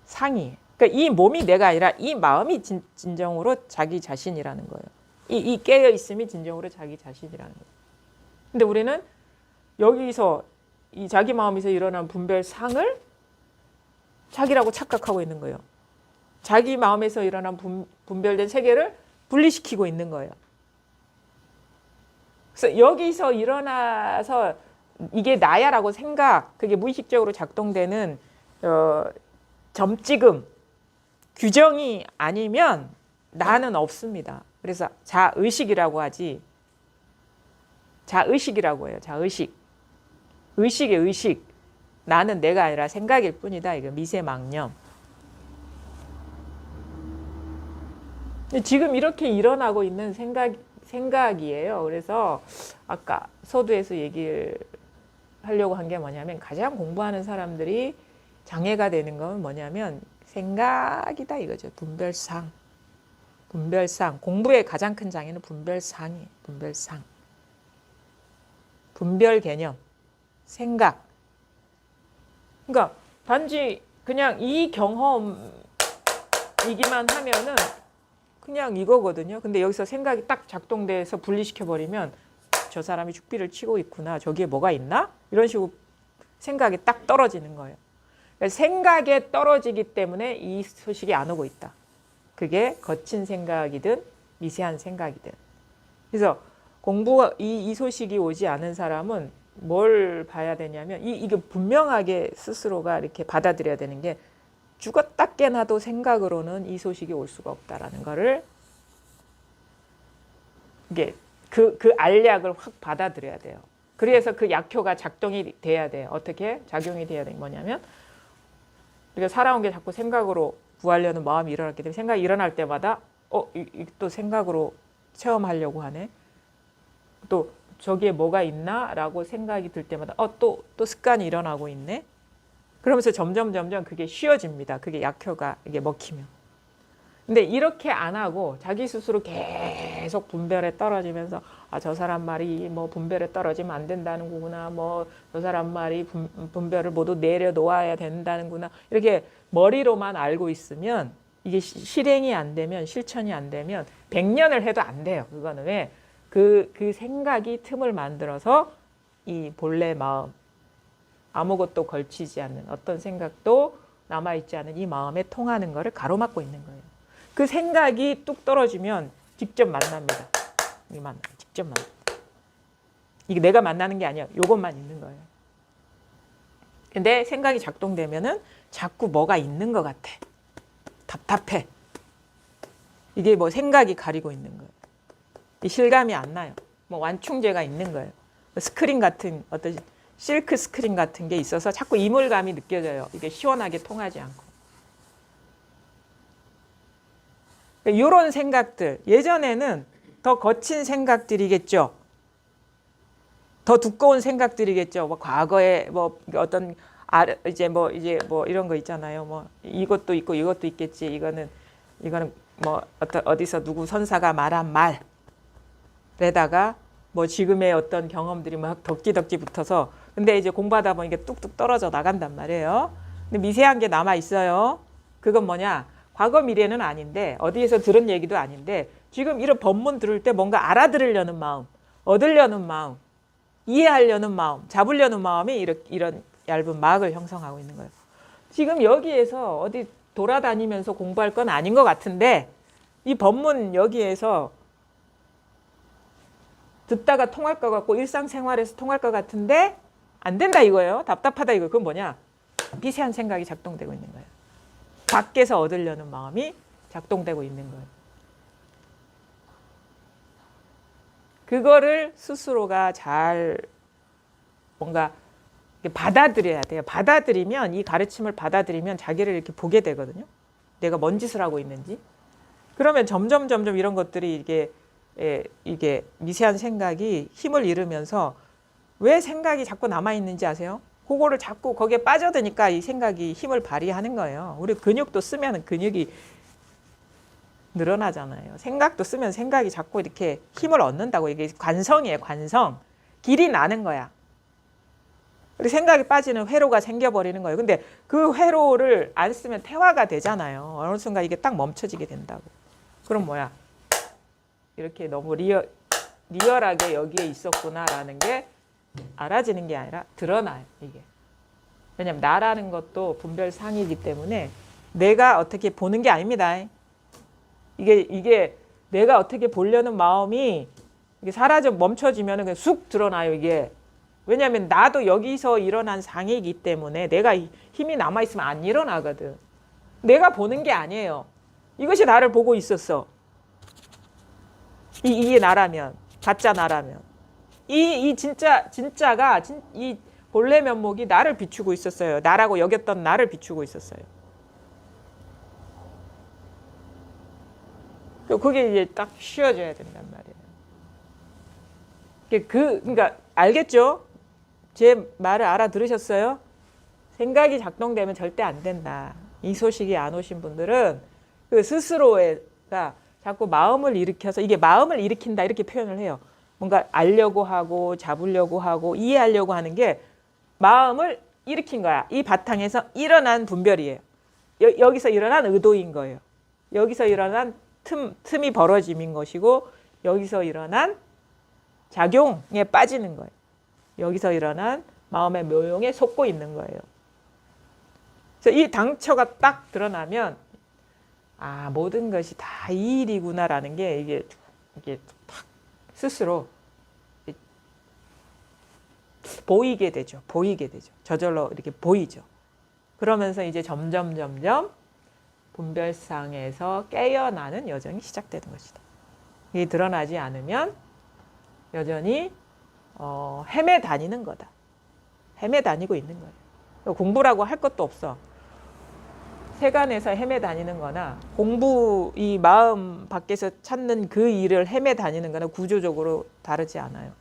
상이. 그러니까 이 몸이 내가 아니라 이 마음이 진정으로 자기 자신이라는 거예요. 이 깨어 있음이 진정으로 자기 자신이라는 거예요. 근데 우리는 여기서 이 자기 마음에서 일어난 분별상을 자기라고 착각하고 있는 거예요. 자기 마음에서 일어난 분별된 세계를 분리시키고 있는 거예요. 그래서 여기서 일어나서 이게 나야라고 그게 무의식적으로 작동되는 점찍음, 규정이 아니면 나는 없습니다. 그래서 자의식이라고 하지. 자의식이라고 해요. 자의식. 의식의 의식. 나는 내가 아니라 생각일 뿐이다. 이거 미세망념. 지금 이렇게 일어나고 있는 생각이에요. 그래서 아까 서두에서 얘기를 하려고 한 게 뭐냐면 가장 공부하는 사람들이 장애가 되는 건 뭐냐면 생각이다 이거죠. 분별상. 공부의 가장 큰 장애는 분별상이에요. 분별상. 분별 개념. 생각. 그러니까 단지 그냥 이 경험이기만 하면은 그냥 이거거든요. 근데 여기서 생각이 딱 작동돼서 분리시켜버리면 저 사람이 죽비를 치고 있구나. 저기에 뭐가 있나? 이런 식으로 생각이 딱 떨어지는 거예요. 그러니까 생각에 떨어지기 때문에 이 소식이 안 오고 있다. 그게 거친 생각이든 미세한 생각이든. 그래서 이 소식이 오지 않은 사람은 뭘 봐야 되냐면 이게 분명하게 스스로가 이렇게 받아들여야 되는 게 죽었다 깨나도 생각으로는 이 소식이 올 수가 없다라는 거를 이게 그 알약을 확 받아들여야 돼요. 그래서 그 약효가 작동이 돼야 돼요. 어떻게 작용이 돼야 되는 뭐냐면 우리가 살아온 게 자꾸 생각으로 구하려는 마음이 일어났기 때문에 생각이 일어날 때마다 또 생각으로 체험하려고 하네. 또 저기에 뭐가 있나? 라고 생각이 들 때마다 또 습관이 일어나고 있네. 그러면서 점점 그게 쉬워집니다. 그게 약효가 이게 먹히면. 근데 이렇게 안 하고 자기 스스로 계속 분별에 떨어지면서 저 사람 말이 뭐 분별에 떨어지면 안 된다는 거구나. 뭐 저 사람 말이 분별을 모두 내려놓아야 된다는구나. 이렇게 머리로만 알고 있으면 이게 실행이 안 되면 실천이 안 되면 100년을 해도 안 돼요. 그거는 왜? 그 생각이 틈을 만들어서 이 본래 마음 아무것도 걸치지 않는 어떤 생각도 남아있지 않은 이 마음에 통하는 거를 가로막고 있는 거예요. 그 생각이 뚝 떨어지면 직접 만납니다. 직접 만나. 이게 내가 만나는 게 아니야. 이것만 있는 거예요. 근데 생각이 작동되면은 자꾸 뭐가 있는 것 같아. 답답해. 이게 뭐 생각이 가리고 있는 거예요. 이 실감이 안 나요. 뭐 완충제가 있는 거예요. 스크린 같은 어떤 실크 스크린 같은 게 있어서 자꾸 이물감이 느껴져요. 이게 시원하게 통하지 않고. 이런 생각들 예전에는 더 거친 생각들이겠죠. 더 두꺼운 생각들이겠죠. 뭐 과거에 뭐 어떤 이제 뭐 이런 거 있잖아요. 뭐 이것도 있고 이것도 있겠지. 이거는 뭐 어디서 누구 선사가 말한 말에다가 뭐 지금의 어떤 경험들이 막 덕지덕지 붙어서 근데 이제 공부하다 보니까 뚝뚝 떨어져 나간단 말이에요. 근데 미세한 게 남아 있어요. 그건 뭐냐? 과거 미래는 아닌데 어디에서 들은 얘기도 아닌데 지금 이런 법문 들을 때 뭔가 알아들으려는 마음, 얻으려는 마음, 이해하려는 마음, 잡으려는 마음이 이런 얇은 막을 형성하고 있는 거예요. 지금 여기에서 어디 돌아다니면서 공부할 건 아닌 것 같은데 이 법문 여기에서 듣다가 통할 것 같고 일상생활에서 통할 것 같은데 안 된다 이거예요. 답답하다 이거. 그건 뭐냐? 미세한 생각이 작동되고 있는 거예요. 밖에서 얻으려는 마음이 작동되고 있는 거예요. 그거를 스스로가 잘 뭔가 받아들여야 돼요. 받아들이면 이 가르침을 받아들이면 자기를 이렇게 보게 되거든요. 내가 뭔 짓을 하고 있는지. 그러면 점점 이런 것들이 이게 미세한 생각이 힘을 잃으면서 왜 생각이 자꾸 남아 있는지 아세요? 그거를 자꾸 거기에 빠져드니까 이 생각이 힘을 발휘하는 거예요. 우리 근육도 쓰면 근육이 늘어나잖아요. 생각도 쓰면 생각이 자꾸 이렇게 힘을 얻는다고. 이게 관성이에요. 관성. 길이 나는 거야. 우리 생각이 빠지는 회로가 생겨버리는 거예요. 근데 그 회로를 안 쓰면 퇴화가 되잖아요. 어느 순간 이게 딱 멈춰지게 된다고. 그럼 뭐야? 이렇게 너무 리얼하게 여기에 있었구나라는 게 알아지는 게 아니라 드러나요. 이게. 왜냐면 나라는 것도 분별상이기 때문에 내가 어떻게 보는 게 아닙니다. 이게 내가 어떻게 보려는 마음이 이게 사라져 멈춰지면 그냥 쑥 드러나요. 이게. 왜냐하면 나도 여기서 일어난 상이기 때문에 내가 힘이 남아있으면 안 일어나거든. 내가 보는 게 아니에요. 이것이 나를 보고 있었어. 이게 나라면, 가짜 나라면. 이 진짜가 이 본래 면목이 나를 비추고 있었어요. 나라고 여겼던 나를 비추고 있었어요. 그게 이제 딱 쉬어져야 된단 말이에요. 그러니까 알겠죠? 제 말을 알아들으셨어요? 생각이 작동되면 절대 안 된다. 이 소식이 안 오신 분들은 그 스스로가 자꾸 마음을 일으켜서 이게 마음을 일으킨다 이렇게 표현을 해요. 뭔가 알려고 하고 잡으려고 하고 이해하려고 하는 게 마음을 일으킨 거야. 이 바탕에서 일어난 분별이에요. 여기서 일어난 의도인 거예요. 여기서 일어난 틈이 벌어짐인 것이고 여기서 일어난 작용에 빠지는 거예요. 여기서 일어난 마음의 묘용에 속고 있는 거예요. 그래서 이 당처가 딱 드러나면 아 모든 것이 다 이 일이구나라는 게 이게 딱 스스로 보이게 되죠. 저절로 이렇게 보이죠. 그러면서 이제 점점 분별상에서 깨어나는 여정이 시작되는 것이다. 이게 드러나지 않으면 여전히 헤매 다니는 거다. 헤매 다니고 있는 거예요. 공부라고 할 것도 없어. 세간에서 헤매 다니는 거나 이 마음 밖에서 찾는 그 일을 헤매 다니는 거나 구조적으로 다르지 않아요.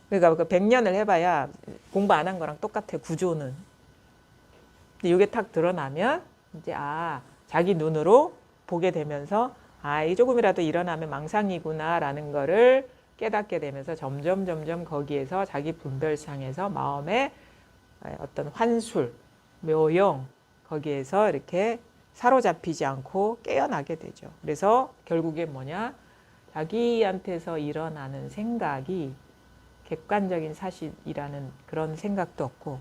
그러니까 100년을 해봐야 공부 안 한 거랑 똑같아요. 구조는. 근데 이게 탁 드러나면 이제 자기 눈으로 보게 되면서 이 조금이라도 일어나면 망상이구나라는 거를 깨닫게 되면서 점점 거기에서 자기 분별상에서 마음의 어떤 환술, 묘용 거기에서 이렇게 사로잡히지 않고 깨어나게 되죠. 그래서 결국에 뭐냐? 자기한테서 일어나는 생각이 객관적인 사실이라는 그런 생각도 없고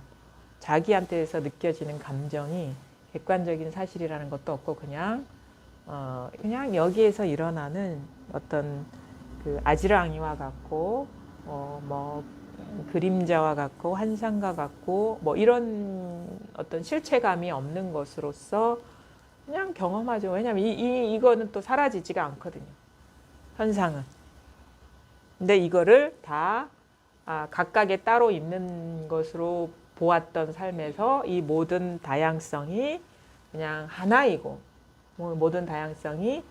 자기한테서 느껴지는 감정이 객관적인 사실이라는 것도 없고 그냥 여기에서 일어나는 어떤 그 아지랑이와 같고 뭐 그림자와 같고 환상과 같고 뭐 이런 어떤 실체감이 없는 것으로서 그냥 경험하죠. 왜냐하면 이거는 또 사라지지가 않거든요. 현상은. 근데 이거를 다 각각에 따로 있는 것으로 보았던 삶에서 이 모든 다양성이 그냥 하나이고 모든 다양성이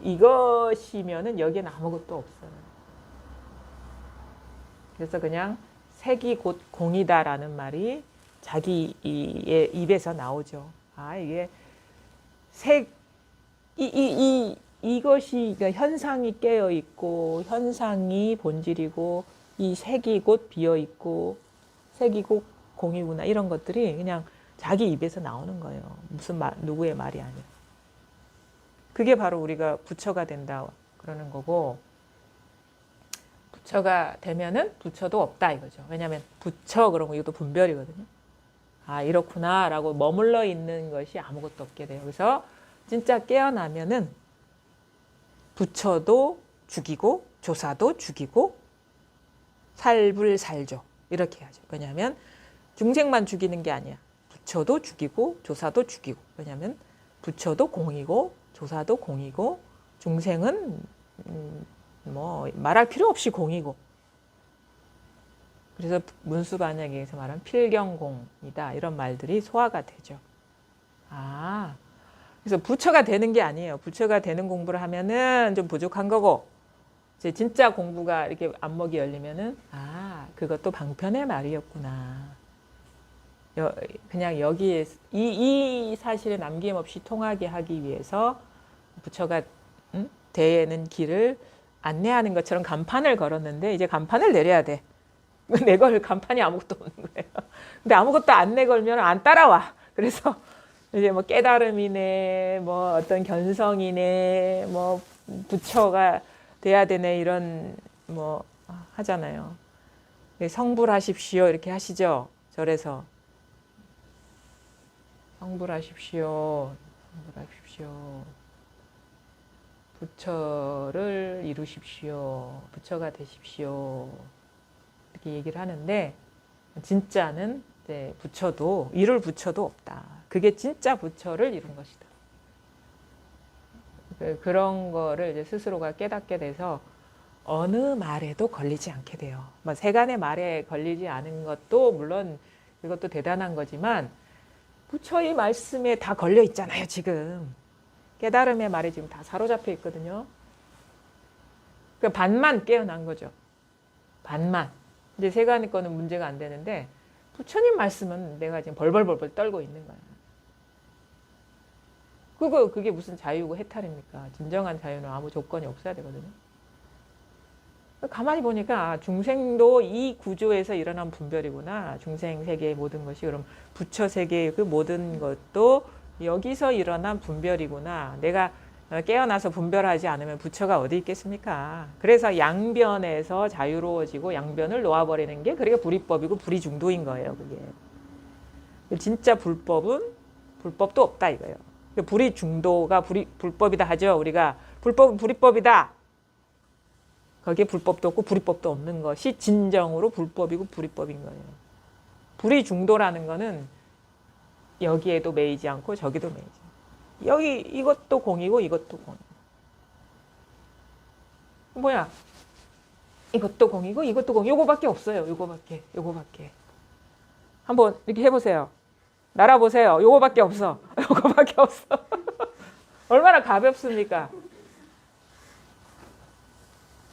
이것이면은 여기에는 아무것도 없어요. 그래서 그냥 색이 곧 공이다라는 말이 자기의 입에서 나오죠. 아, 이게 색, 이것이, 그러니까 현상이 깨어 있고, 현상이 본질이고, 이 색이 곧 비어 있고, 색이 곧 공이구나. 이런 것들이 그냥 자기 입에서 나오는 거예요. 무슨 누구의 말이 아니라. 그게 바로 우리가 부처가 된다. 그러는 거고, 부처가 되면은 부처도 없다 이거죠. 왜냐하면 부처 그런 거 이것도 분별이거든요. 아, 이렇구나 라고 머물러 있는 것이 아무것도 없게 돼요. 그래서 진짜 깨어나면은 부처도 죽이고 조사도 죽이고 살불살조 이렇게 해야죠. 왜냐하면 중생만 죽이는 게 아니야. 부처도 죽이고 조사도 죽이고. 왜냐하면 부처도 공이고 조사도 공이고 중생은 뭐 말할 필요 없이 공이고. 그래서 문수반야기에서 말하는 필경공이다 이런 말들이 소화가 되죠. 아, 그래서 부처가 되는 게 아니에요. 부처가 되는 공부를 하면은 좀 부족한 거고, 이제 진짜 공부가 이렇게 안목이 열리면은 아, 그것도 방편의 말이었구나. 그냥 여기에 이 사실을 남김없이 통하게 하기 위해서 부처가 되는 길을 안내하는 것처럼 간판을 걸었는데 이제 간판을 내려야 돼. 내걸 간판이 아무것도 없는 거예요. 근데 아무것도 안 내걸면 안 따라와. 그래서 이제 뭐 깨달음이네, 뭐 어떤 견성이네, 뭐 부처가 돼야 되네 이런 뭐 하잖아요. 성불하십시오 이렇게 하시죠. 절에서 성불하십시오, 성불하십시오. 부처를 이루십시오. 부처가 되십시오. 이렇게 얘기를 하는데 진짜는 이제 부처도 이룰 부처도 없다. 그게 진짜 부처를 이룬 것이다. 그런 거를 이제 스스로가 깨닫게 돼서 어느 말에도 걸리지 않게 돼요. 뭐 세간의 말에 걸리지 않은 것도 물론 이것도 대단한 거지만 부처의 말씀에 다 걸려 있잖아요. 지금 깨달음의 말에 지금 다 사로잡혀 있거든요. 그러니까 반만 깨어난 거죠. 반만. 이제 세간의 거는 문제가 안 되는데 부처님 말씀은 내가 지금 벌벌벌벌 떨고 있는 거야. 그게 무슨 자유고 해탈입니까? 진정한 자유는 아무 조건이 없어야 되거든요. 가만히 보니까 중생도 이 구조에서 일어난 분별이구나. 중생 세계의 모든 것이 그럼 부처 세계의 그 모든 것도 여기서 일어난 분별이구나. 내가 깨어나서 분별하지 않으면 부처가 어디 있겠습니까? 그래서 양변에서 자유로워지고 양변을 놓아버리는 게 그게 불이법이고 불이중도인 거예요. 그게 진짜 불법은 불법도 없다 이거예요. 불이중도가 불법이다 하죠. 우리가 불법은 불이법이다. 거기에 불법도 없고 불이법도 없는 것이 진정으로 불법이고 불이법인 거예요. 불이중도라는 거는 여기에도 매이지 않고 저기도 매이지 않고. 여기 이것도 공이고 이것도 공이고. 뭐야? 이것도 공이고 이것도 공. 요거밖에 없어요. 요거밖에. 한번 이렇게 해보세요. 날아보세요. 요거밖에 없어. 요거밖에 없어. 얼마나 가볍습니까?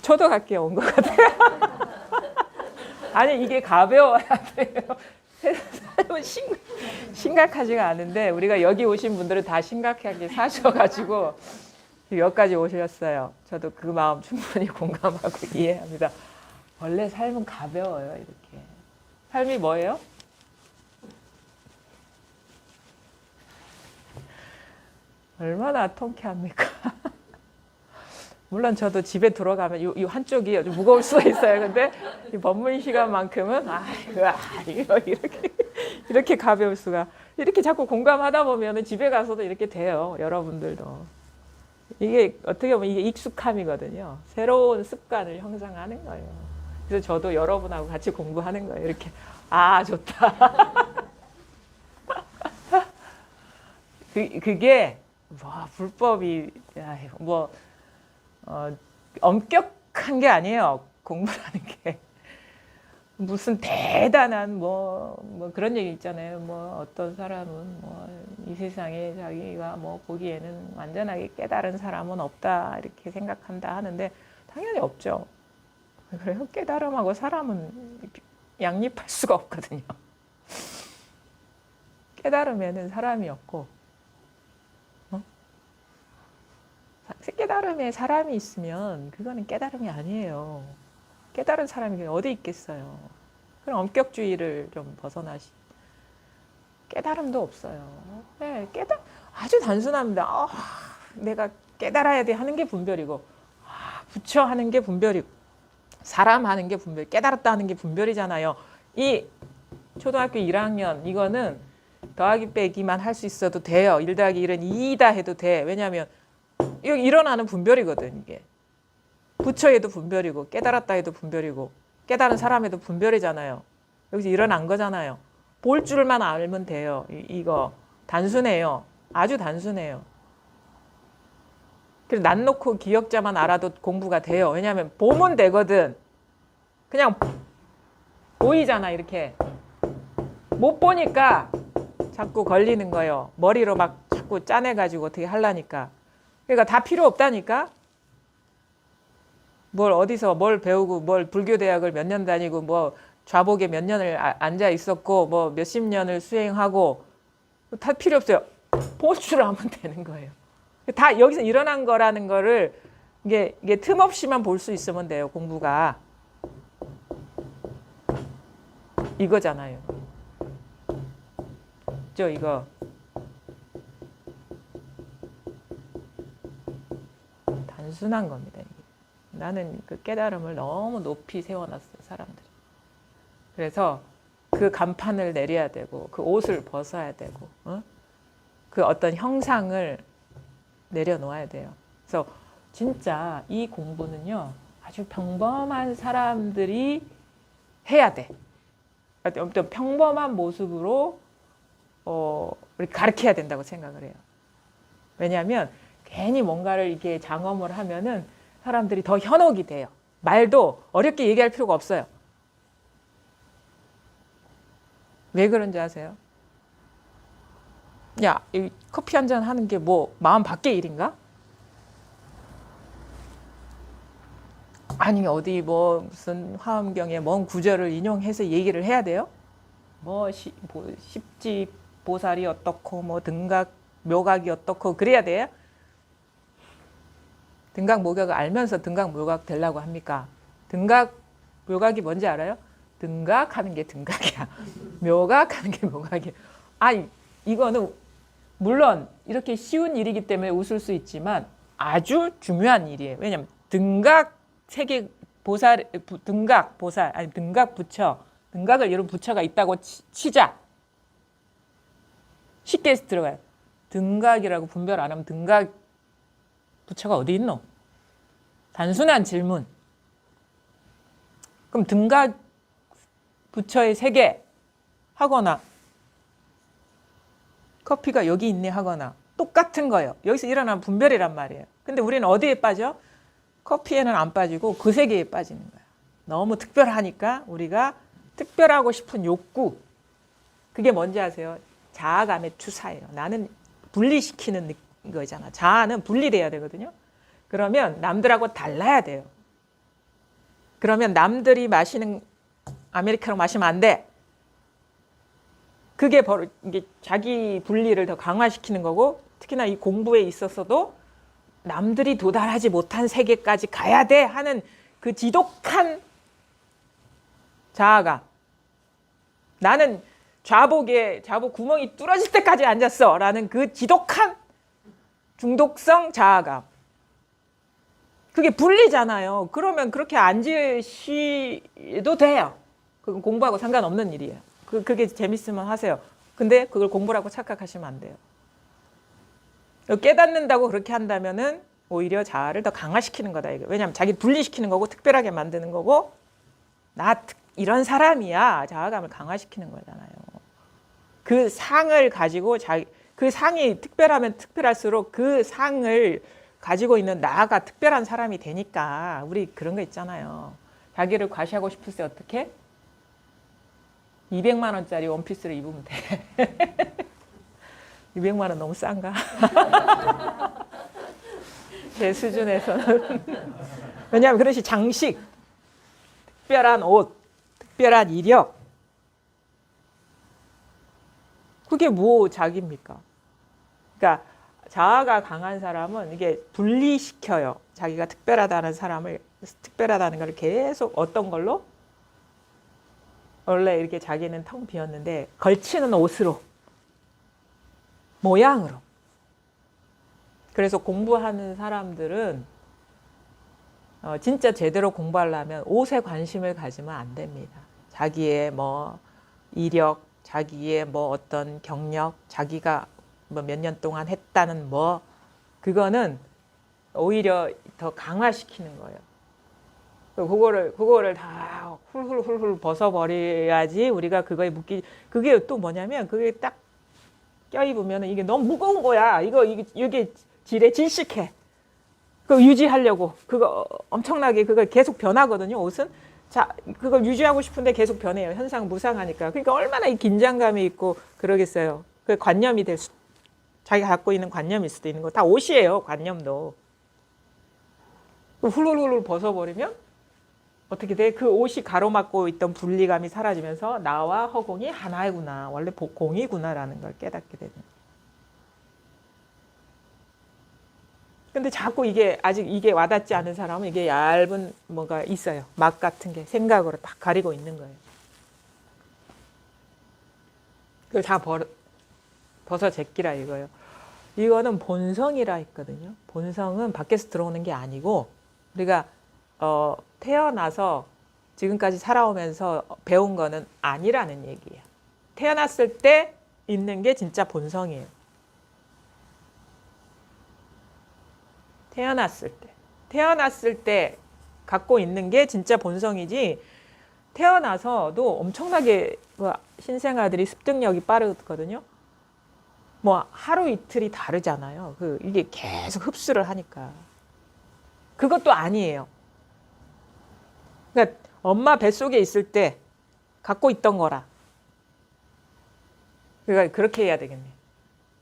저도 갈게요. 온 것 같아요. 아니 이게 가벼워야 돼요. 세상은 심각하지가 않은데 우리가 여기 오신 분들은 다 심각하게 사셔가지고 여기까지 오셨어요. 저도 그 마음 충분히 공감하고 이해합니다. 원래 삶은 가벼워요. 이렇게. 삶이 뭐예요? 얼마나 통쾌합니까? 물론 저도 집에 들어가면 이 한쪽이 아주 무거울 수가 있어요. 근데 이 법문 시간만큼은 이렇게 가벼울 수가. 이렇게 자꾸 공감하다 보면 집에 가서도 이렇게 돼요. 여러분들도. 이게 어떻게 보면 이게 익숙함이거든요. 새로운 습관을 형성하는 거예요. 그래서 저도 여러분하고 같이 공부하는 거예요. 이렇게 좋다. 그게 불법이 엄격한 게 아니에요. 공부라는 게 무슨 대단한 뭐 그런 얘기 있잖아요. 뭐 어떤 사람은 뭐 이 세상에 자기가 뭐 보기에는 완전하게 깨달은 사람은 없다 이렇게 생각한다 하는데 당연히 없죠. 그래요. 깨달음하고 사람은 양립할 수가 없거든요. 깨달음에는 사람이 없고, 깨달음에 사람이 있으면 그거는 깨달음이 아니에요. 깨달은 사람이 어디 있겠어요. 그럼 엄격주의를 좀 벗어나시. 깨달음도 없어요. 네, 아주 단순합니다. 내가 깨달아야 돼 하는 게 분별이고, 부처 하는 게 분별이고, 사람 하는 게 분별, 깨달았다 하는 게 분별이잖아요. 이 초등학교 1학년 이거는 더하기 빼기만 할 수 있어도 돼요. 1 더하기 1은 2다 해도 돼. 왜냐하면 이거 일어나는 분별이거든. 이게 부처에도 분별이고 깨달았다 해도 분별이고 깨달은 사람에도 분별이잖아요. 여기서 일어난 거잖아요. 볼 줄만 알면 돼요. 이거 단순해요. 아주 단순해요. 그래서 난 놓고 기억자만 알아도 공부가 돼요. 왜냐하면 보면 되거든. 그냥 보이잖아. 이렇게 못 보니까 자꾸 걸리는 거예요. 머리로 막 자꾸 짜내가지고 어떻게 하려니까. 그러니까 다 필요 없다니까. 뭘 어디서 뭘 배우고 뭘 불교대학을 몇 년 다니고 뭐 좌복에 몇 년을 앉아 있었고 뭐 몇십 년을 수행하고 다 필요 없어요. 볼 줄 알면 되는 거예요. 다 여기서 일어난 거라는 거를 이게 틈 없이만 볼 수 있으면 돼요. 공부가 이거잖아요. 이거 단순한 겁니다. 이게. 나는 그 깨달음을 너무 높이 세워놨어요. 사람들이. 그래서 그 간판을 내려야 되고 그 옷을 벗어야 되고 그 어떤 형상을 내려놓아야 돼요. 그래서 진짜 이 공부는요. 아주 평범한 사람들이 해야 돼. 어떤 평범한 모습으로 우리 가르쳐야 된다고 생각을 해요. 왜냐하면 괜히 뭔가를 이렇게 장엄을 하면은 사람들이 더 현혹이 돼요. 말도 어렵게 얘기할 필요가 없어요. 왜 그런지 아세요? 야, 이 커피 한잔 하는 게 뭐 마음 밖의 일인가? 아니 어디 뭐 무슨 화엄경에 먼 구절을 인용해서 얘기를 해야 돼요? 뭐 십지 보살이 어떻고 뭐 등각 묘각이 어떻고 그래야 돼요? 등각 묘각을 알면서 등각 묘각 되려고 합니까? 등각 묘각이 뭔지 알아요? 등각하는 게 등각이야. 묘각하는 게 묘각이야. 아니 이거는 물론 이렇게 쉬운 일이기 때문에 웃을 수 있지만 아주 중요한 일이에요. 왜냐하면 등각 세계 보살, 등각 보살 아니 등각 부처, 등각을 이룬 부처가 있다고 치자. 쉽게 들어가요. 등각이라고 분별 안 하면 등각 부처가 어디 있노? 단순한 질문. 그럼 등각 부처의 세계 하거나 커피가 여기 있네 하거나 똑같은 거예요. 여기서 일어나는 분별이란 말이에요. 근데 우리는 어디에 빠져? 커피에는 안 빠지고 그 세계에 빠지는 거예요. 너무 특별하니까 우리가 특별하고 싶은 욕구. 그게 뭔지 아세요? 자아감의 투사예요. 나는 분리시키는 거잖아. 자아는 분리돼야 되거든요. 그러면 남들하고 달라야 돼요. 그러면 남들이 마시는 아메리카노 마시면 안 돼. 그게 바로 이게 자기 분리를 더 강화시키는 거고 특히나 이 공부에 있어서도 남들이 도달하지 못한 세계까지 가야 돼 하는 그 지독한 자아가 나는 좌복 구멍이 뚫어질 때까지 앉았어 라는 그 지독한 중독성 자아감 그게 분리잖아요. 그러면 그렇게 앉으셔도 돼요. 그건 공부하고 상관없는 일이에요. 그게 재밌으면 하세요. 근데 그걸 공부라고 착각하시면 안 돼요. 깨닫는다고 그렇게 한다면은 오히려 자아를 더 강화시키는 거다. 이거. 왜냐하면 자기 분리시키는 거고 특별하게 만드는 거고 나 이런 사람이야. 자아감을 강화시키는 거잖아요. 그 상을 가지고 그 상이 특별하면 특별할수록 그 상을 가지고 있는 나가 특별한 사람이 되니까 우리 그런 거 있잖아요. 자기를 과시하고 싶을 때 어떻게? 200만 원짜리 원피스를 입으면 돼. 200만 원 너무 싼가? 제 수준에서는. 왜냐하면 그것이 장식, 특별한 옷, 특별한 이력. 그게 뭐 자기입니까? 그러니까 자아가 강한 사람은 이게 분리시켜요. 자기가 특별하다는 사람을, 특별하다는 걸 계속 어떤 걸로? 원래 이렇게 자기는 텅 비었는데 걸치는 옷으로, 모양으로. 그래서 공부하는 사람들은 진짜 제대로 공부하려면 옷에 관심을 가지면 안 됩니다. 자기의 뭐 이력, 자기의 뭐 어떤 경력, 자기가 뭐 몇 년 동안 했다는 뭐, 그거는 오히려 더 강화시키는 거예요. 그거를 다 훌훌훌훌 벗어버려야지 우리가 그거에 그게 또 뭐냐면, 그게 딱 껴입으면 이게 너무 무거운 거야. 이게 질식해. 그거 유지하려고. 그거 엄청나게 그거 계속 변하거든요, 옷은. 자, 그걸 유지하고 싶은데 계속 변해요. 현상 무상하니까. 그러니까 얼마나 이 긴장감이 있고 그러겠어요. 그 관념이 자기가 갖고 있는 관념일 수도 있는 거. 다 옷이에요, 관념도. 훌훌훌 벗어버리면 어떻게 돼? 그 옷이 가로막고 있던 분리감이 사라지면서 나와 허공이 하나이구나. 원래 공이구나라는 걸 깨닫게 되는. 근데 자꾸 아직 이게 와닿지 않은 사람은 이게 얇은 뭐가 있어요. 막 같은 게 생각으로 딱 가리고 있는 거예요. 그걸 다 벗어 제끼라 이거예요. 이거는 본성이라 했거든요. 본성은 밖에서 들어오는 게 아니고, 우리가 태어나서 지금까지 살아오면서 배운 거는 아니라는 얘기예요. 태어났을 때 있는 게 진짜 본성이에요. 태어났을 때 갖고 있는 게 진짜 본성이지, 태어나서도 엄청나게 신생아들이 습득력이 빠르거든요. 뭐 하루 이틀이 다르잖아요. 이게 계속 흡수를 하니까. 그것도 아니에요. 그러니까 엄마 뱃속에 있을 때 갖고 있던 거라. 그러니까 그렇게 해야 되겠네.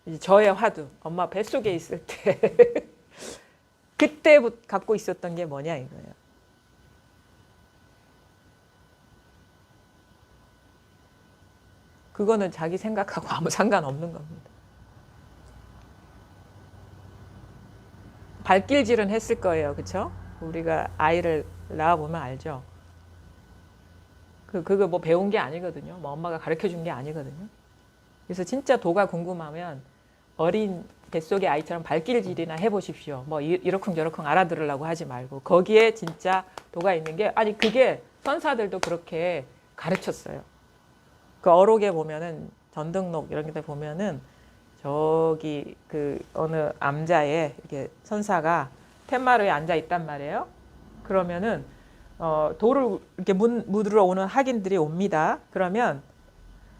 이제 저의 화두, 엄마 뱃속에 있을 때 그때부터 갖고 있었던 게 뭐냐 이거예요. 그거는 자기 생각하고 아무 상관없는 겁니다. 발길질은 했을 거예요. 그렇죠? 우리가 아이를 낳아보면 알죠. 그거 뭐 배운 게 아니거든요. 뭐 엄마가 가르쳐준 게 아니거든요. 그래서 진짜 도가 궁금하면 어린 뱃속의 아이처럼 발길질이나 해보십시오. 뭐 이러쿵저러쿵 알아들으려고 하지 말고. 거기에 진짜 도가 있는 게, 아니 그게 선사들도 그렇게 가르쳤어요. 그 어록에 보면은, 전등록 이런 데 보면은 저기 어느 암자에 이렇게 선사가 텐마루에 앉아 있단 말이에요. 그러면은 돌을 이렇게 묻으러 오는 학인들이 옵니다. 그러면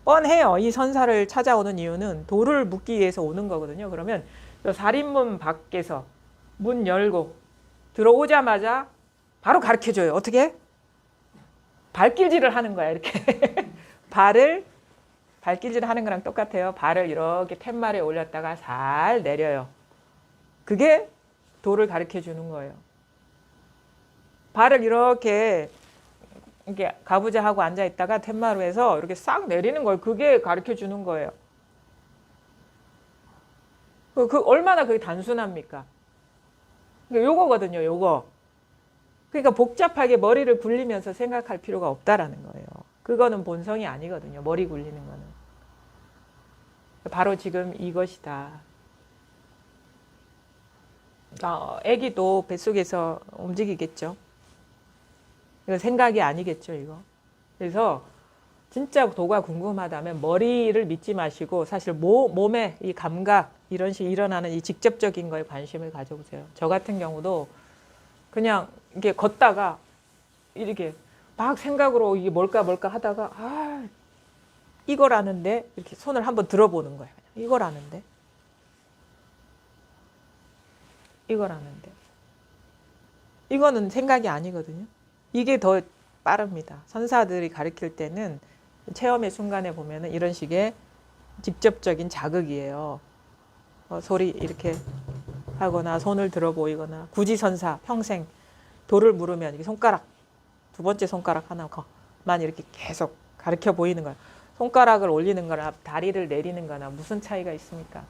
뻔해요. 이 선사를 찾아오는 이유는 돌을 묻기 위해서 오는 거거든요. 그러면 살인문 밖에서 문 열고 들어오자마자 바로 가르쳐줘요. 어떻게? 발길질을 하는 거야. 이렇게 발길질 하는 거랑 똑같아요. 발을 이렇게 텐마루에 올렸다가 살 내려요. 그게 도를 가르쳐 주는 거예요. 발을 이렇게 가부좌하고 앉아 있다가 텐마루에서 이렇게 싹 내리는 거예요. 그게 가르쳐 주는 거예요. 얼마나 그게 단순합니까? 요거거든요, 요거. 그러니까 복잡하게 머리를 굴리면서 생각할 필요가 없다라는 거예요. 그거는 본성이 아니거든요, 머리 굴리는 거는. 바로 지금 이것이다. 애기도 뱃속에서 움직이겠죠. 이거 생각이 아니겠죠, 이거. 그래서 진짜 도가 궁금하다면 머리를 믿지 마시고 사실 몸의 이 감각, 이런 식 일어나는 이 직접적인 거에 관심을 가져보세요. 저 같은 경우도 그냥 이게 걷다가 이렇게 막 생각으로 이게 뭘까 하다가 이걸 아는데 이렇게 손을 한번 들어보는 거예요. 이걸 아는데. 이거는 생각이 아니거든요. 이게 더 빠릅니다. 선사들이 가르칠 때는 체험의 순간에 보면은 이런 식의 직접적인 자극이에요. 소리 이렇게 하거나 손을 들어 보이거나 구지선사 평생 도를 물으면 이렇게 손가락 두 번째 손가락 하나만 이렇게 계속 가르쳐 보이는 거야. 손가락을 올리는 거나 다리를 내리는 거나 무슨 차이가 있습니까?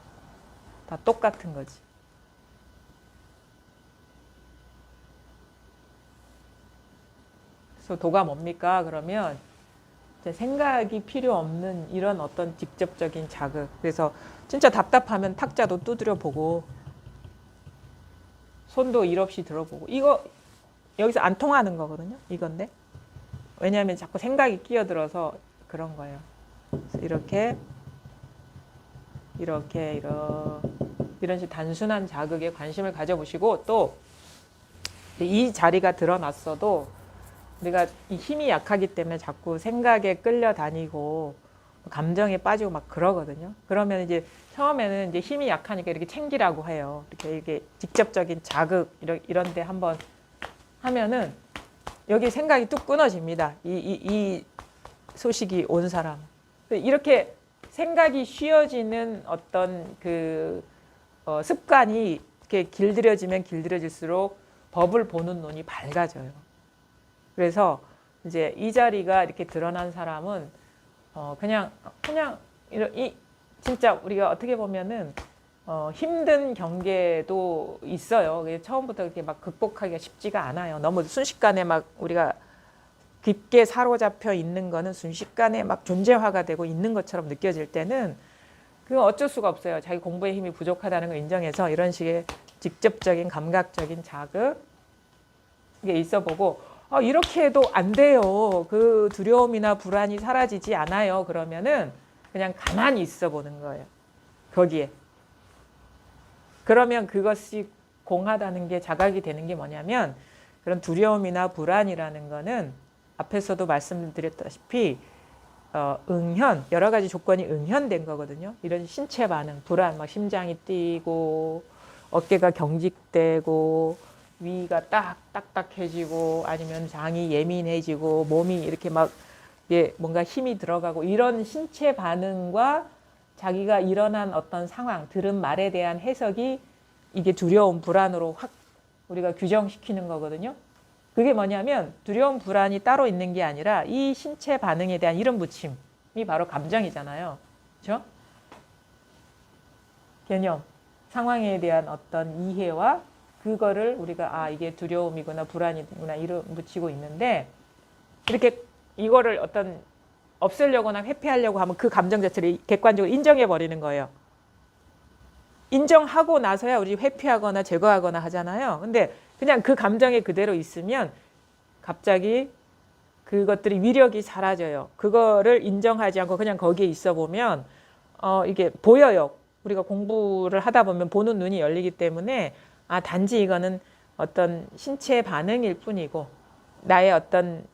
다 똑같은 거지. 그래서 도가 뭡니까? 그러면 생각이 필요 없는 이런 어떤 직접적인 자극. 그래서 진짜 답답하면 탁자도 두드려 보고 손도 일 없이 들어보고 이거 여기서 안 통하는 거거든요. 이건데 왜냐하면 자꾸 생각이 끼어들어서 그런 거예요. 그래서 이렇게 이런 식 단순한 자극에 관심을 가져보시고 또 이 자리가 드러났어도 우리가 이 힘이 약하기 때문에 자꾸 생각에 끌려다니고 감정에 빠지고 막 그러거든요. 그러면 이제 처음에는 이제 힘이 약하니까 이렇게 챙기라고 해요. 이렇게 직접적인 자극 이런 데 한번 하면은 여기 생각이 뚝 끊어집니다. 이 소식이 온 사람. 이렇게 생각이 쉬어지는 어떤 습관이 이렇게 길들여지면 길들여질수록 법을 보는 눈이 밝아져요. 그래서 이제 이 자리가 이렇게 드러난 사람은 그냥 진짜 우리가 어떻게 보면은 힘든 경계도 있어요. 처음부터 이렇게 막 극복하기가 쉽지가 않아요. 너무 순식간에 막 우리가 깊게 사로잡혀 있는 거는 순식간에 막 존재화가 되고 있는 것처럼 느껴질 때는 그건 어쩔 수가 없어요. 자기 공부에 힘이 부족하다는 걸 인정해서 이런 식의 직접적인 감각적인 자극 이게 있어보고 이렇게 해도 안 돼요. 그 두려움이나 불안이 사라지지 않아요. 그러면은 그냥 가만히 있어 보는 거예요. 거기에. 그러면 그것이 공하다는 게 자각이 되는 게 뭐냐면 그런 두려움이나 불안이라는 거는 앞에서도 말씀드렸다시피 응현, 여러 가지 조건이 응현된 거거든요. 이런 신체 반응, 불안, 막 심장이 뛰고 어깨가 경직되고 위가 딱딱해지고 아니면 장이 예민해지고 몸이 이렇게 막 뭔가 힘이 들어가고 이런 신체 반응과 자기가 일어난 어떤 상황, 들은 말에 대한 해석이 이게 두려움, 불안으로 확 우리가 규정시키는 거거든요. 그게 뭐냐면 두려움, 불안이 따로 있는 게 아니라 이 신체 반응에 대한 이름 붙임이 바로 감정이잖아요. 그렇죠? 개념, 상황에 대한 어떤 이해와 그거를 우리가 이게 두려움이구나 불안이구나 이름 붙이고 있는데 이렇게 이거를 어떤 없애려거나 회피하려고 하면 그 감정 자체를 객관적으로 인정해 버리는 거예요. 인정하고 나서야 우리 회피하거나 제거하거나 하잖아요. 근데 그냥 그 감정에 그대로 있으면 갑자기 그것들이 위력이 사라져요. 그거를 인정하지 않고 그냥 거기에 있어 보면 이게 보여요. 우리가 공부를 하다 보면 보는 눈이 열리기 때문에 단지 이거는 어떤 신체 반응일 뿐이고 나의 어떤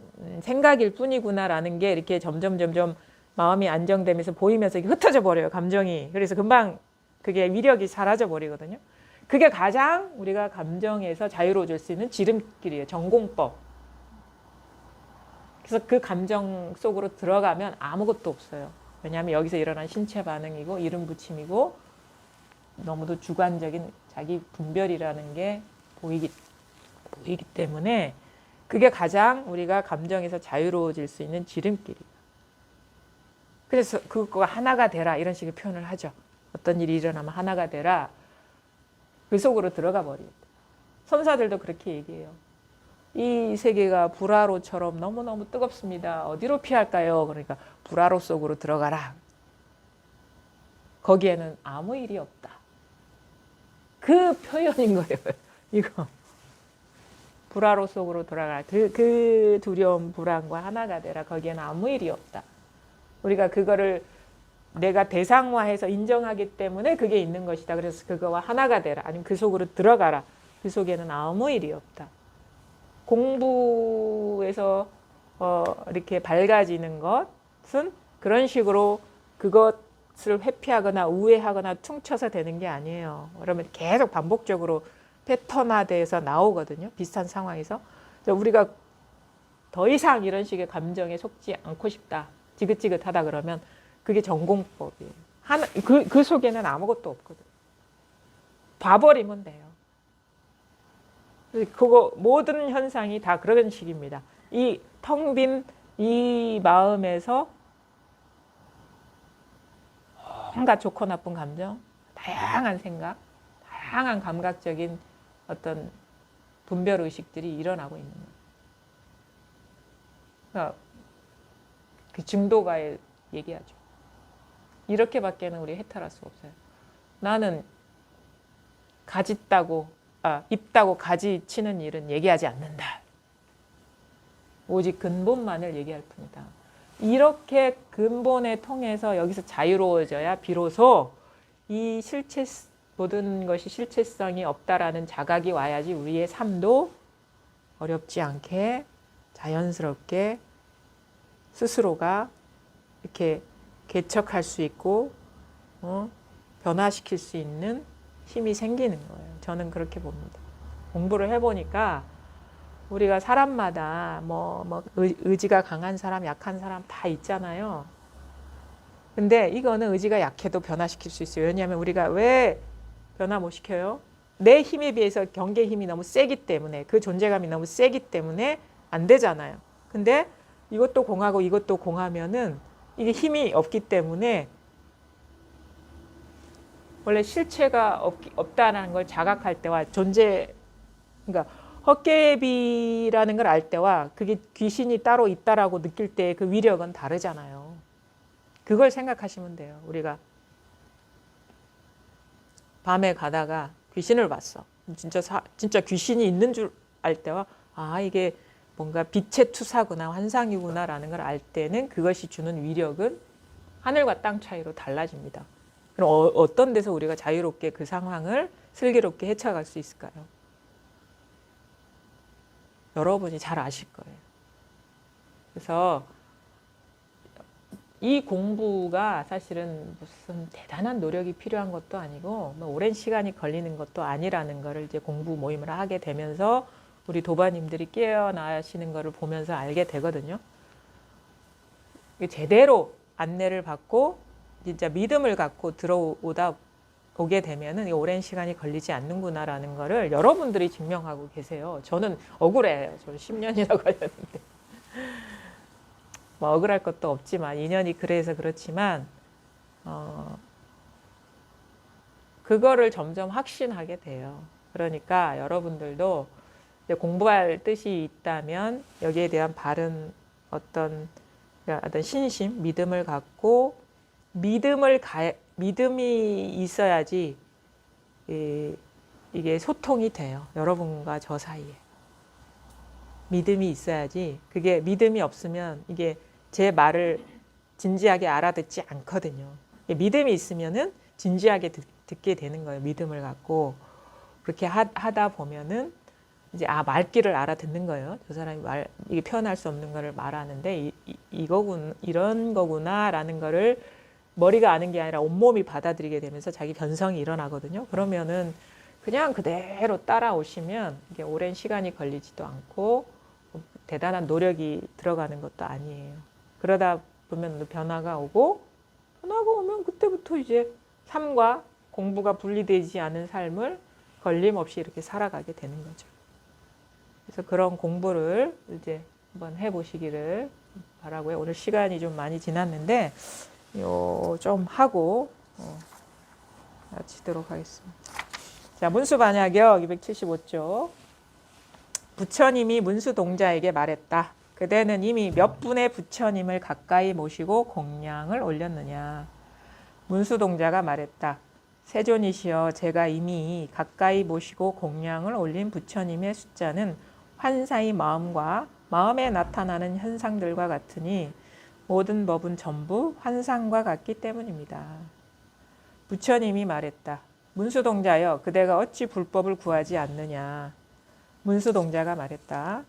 생각일 뿐이구나라는 게 이렇게 점점 마음이 안정되면서 보이면서 이게 흩어져 버려요. 감정이. 그래서 금방 그게 위력이 사라져 버리거든요. 그게 가장 우리가 감정에서 자유로워질 수 있는 지름길이에요. 전공법. 그래서 그 감정 속으로 들어가면 아무것도 없어요. 왜냐하면 여기서 일어난 신체 반응이고 이름 붙임이고 너무도 주관적인 자기 분별이라는 게 보이기 때문에 그게 가장 우리가 감정에서 자유로워질 수 있는 지름길이에요. 그래서 그거가 하나가 되라 이런 식의 표현을 하죠. 어떤 일이 일어나면 하나가 되라. 그 속으로 들어가 버립니다. 선사들도 그렇게 얘기해요. 이 세계가 불화로처럼 너무너무 뜨겁습니다. 어디로 피할까요? 그러니까 불화로 속으로 들어가라. 거기에는 아무 일이 없다. 그 표현인 거예요. 이거. 불화로 속으로 돌아가라. 그 두려움, 불안과 하나가 되라. 거기에는 아무 일이 없다. 우리가 그거를 내가 대상화해서 인정하기 때문에 그게 있는 것이다. 그래서 그거와 하나가 되라. 아니면 그 속으로 들어가라. 그 속에는 아무 일이 없다. 공부에서 이렇게 밝아지는 것은 그런 식으로 그것을 회피하거나 우회하거나 퉁쳐서 되는 게 아니에요. 그러면 계속 반복적으로 패턴화돼서 나오거든요. 비슷한 상황에서. 우리가 더 이상 이런 식의 감정에 속지 않고 싶다. 지긋지긋하다 그러면 그게 전공법이에요. 그 속에는 아무것도 없거든. 봐버리면 돼요. 그거 모든 현상이 다 그런 식입니다. 이 텅 빈 이 마음에서 온갖 좋고 나쁜 감정, 다양한 생각, 다양한 감각적인 어떤 분별 의식들이 일어나고 있는 거예요. 그러니까 그 중도가에 얘기하죠. 이렇게밖에는 우리 해탈할 수가 없어요. 나는 입다고 가지 치는 일은 얘기하지 않는다. 오직 근본만을 얘기할 뿐이다. 이렇게 근본에 통해서 여기서 자유로워져야 비로소 이 모든 것이 실체성이 없다라는 자각이 와야지 우리의 삶도 어렵지 않게 자연스럽게 스스로가 이렇게 개척할 수 있고 변화시킬 수 있는 힘이 생기는 거예요. 저는 그렇게 봅니다. 공부를 해보니까 우리가 사람마다 의지가 강한 사람, 약한 사람 다 있잖아요. 근데 이거는 의지가 약해도 변화시킬 수 있어요. 왜냐하면 우리가 왜 변화 못 시켜요? 내 힘에 비해서 경계의 힘이 너무 세기 때문에, 그 존재감이 너무 세기 때문에 안 되잖아요. 근데 이것도 공하고 이것도 공하면은 이게 힘이 없기 때문에 원래 실체가 없다는 걸 자각할 때와 그러니까 헛개비라는 걸 알 때와 그게 귀신이 따로 있다라고 느낄 때 그 위력은 다르잖아요. 그걸 생각하시면 돼요. 우리가 밤에 가다가 귀신을 봤어. 진짜 귀신이 있는 줄 알 때와 이게 뭔가 빛의 투사구나, 환상이구나라는 걸 알 때는 그것이 주는 위력은 하늘과 땅 차이로 달라집니다. 그럼 어떤 데서 우리가 자유롭게 그 상황을 슬기롭게 헤쳐갈 수 있을까요? 여러분이 잘 아실 거예요. 그래서 이 공부가 사실은 무슨 대단한 노력이 필요한 것도 아니고 오랜 시간이 걸리는 것도 아니라는 거를 이제 공부 모임을 하게 되면서 우리 도반님들이 깨어나시는 거를 보면서 알게 되거든요. 제대로 안내를 받고 진짜 믿음을 갖고 오게 되면은 오랜 시간이 걸리지 않는구나라는 거를 여러분들이 증명하고 계세요. 저는 억울해요. 저는 10년이나 걸렸는데. 억울할 것도 없지만 인연이 그래서 그렇지만 그거를 점점 확신하게 돼요. 그러니까 여러분들도 이제 공부할 뜻이 있다면 여기에 대한 바른 어떤 신심, 믿음을 갖고 믿음이 있어야지 이게 소통이 돼요. 여러분과 저 사이에. 믿음이 있어야지. 그게 믿음이 없으면 이게 제 말을 진지하게 알아듣지 않거든요. 믿음이 있으면은 진지하게 듣게 되는 거예요. 믿음을 갖고. 그렇게 하다 보면은 이제 말귀를 알아듣는 거예요. 저 사람이 이게 표현할 수 없는 거를 말하는데 이런 거구나라는 거를 머리가 아는 게 아니라 온몸이 받아들이게 되면서 자기 변성이 일어나거든요. 그러면은 그냥 그대로 따라오시면 이게 오랜 시간이 걸리지도 않고 대단한 노력이 들어가는 것도 아니에요. 그러다 보면 변화가 오면 그때부터 이제 삶과 공부가 분리되지 않은 삶을 걸림없이 이렇게 살아가게 되는 거죠. 그래서 그런 공부를 이제 한번 해보시기를 바라고요. 오늘 시간이 좀 많이 지났는데 좀 하고 마치도록 하겠습니다. 자, 문수반야경 275쪽. 부처님이 문수동자에게 말했다. 그대는 이미 몇 분의 부처님을 가까이 모시고 공양을 올렸느냐. 문수동자가 말했다. 세존이시여, 제가 이미 가까이 모시고 공양을 올린 부처님의 숫자는 환사의 마음과 마음에 나타나는 현상들과 같으니 모든 법은 전부 환상과 같기 때문입니다. 부처님이 말했다. 문수동자여, 그대가 어찌 불법을 구하지 않느냐. 문수동자가 말했다.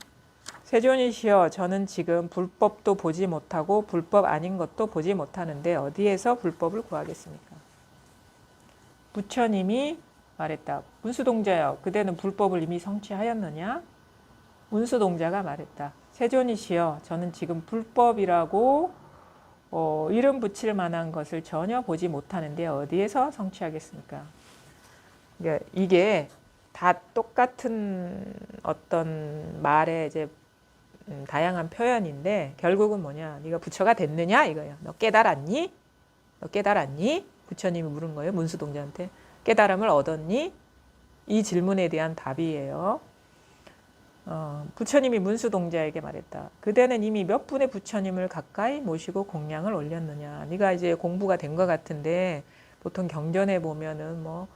세존이시여, 저는 지금 불법도 보지 못하고 불법 아닌 것도 보지 못하는데 어디에서 불법을 구하겠습니까? 부처님이 말했다. 문수동자여, 그대는 불법을 이미 성취하였느냐? 문수동자가 말했다. 세존이시여, 저는 지금 불법이라고 이름 붙일 만한 것을 전혀 보지 못하는데 어디에서 성취하겠습니까? 그러니까 이게 다 똑같은 어떤 말의 이제 다양한 표현인데 결국은 뭐냐? 네가 부처가 됐느냐 이거예요. 너 깨달았니? 너 깨달았니? 부처님이 물은 거예요. 문수동자한테. 깨달음을 얻었니? 이 질문에 대한 답이에요. 부처님이 문수동자에게 말했다. 그대는 이미 몇 분의 부처님을 가까이 모시고 공양을 올렸느냐. 네가 이제 공부가 된 것 같은데 보통 경전에 보면은 뭐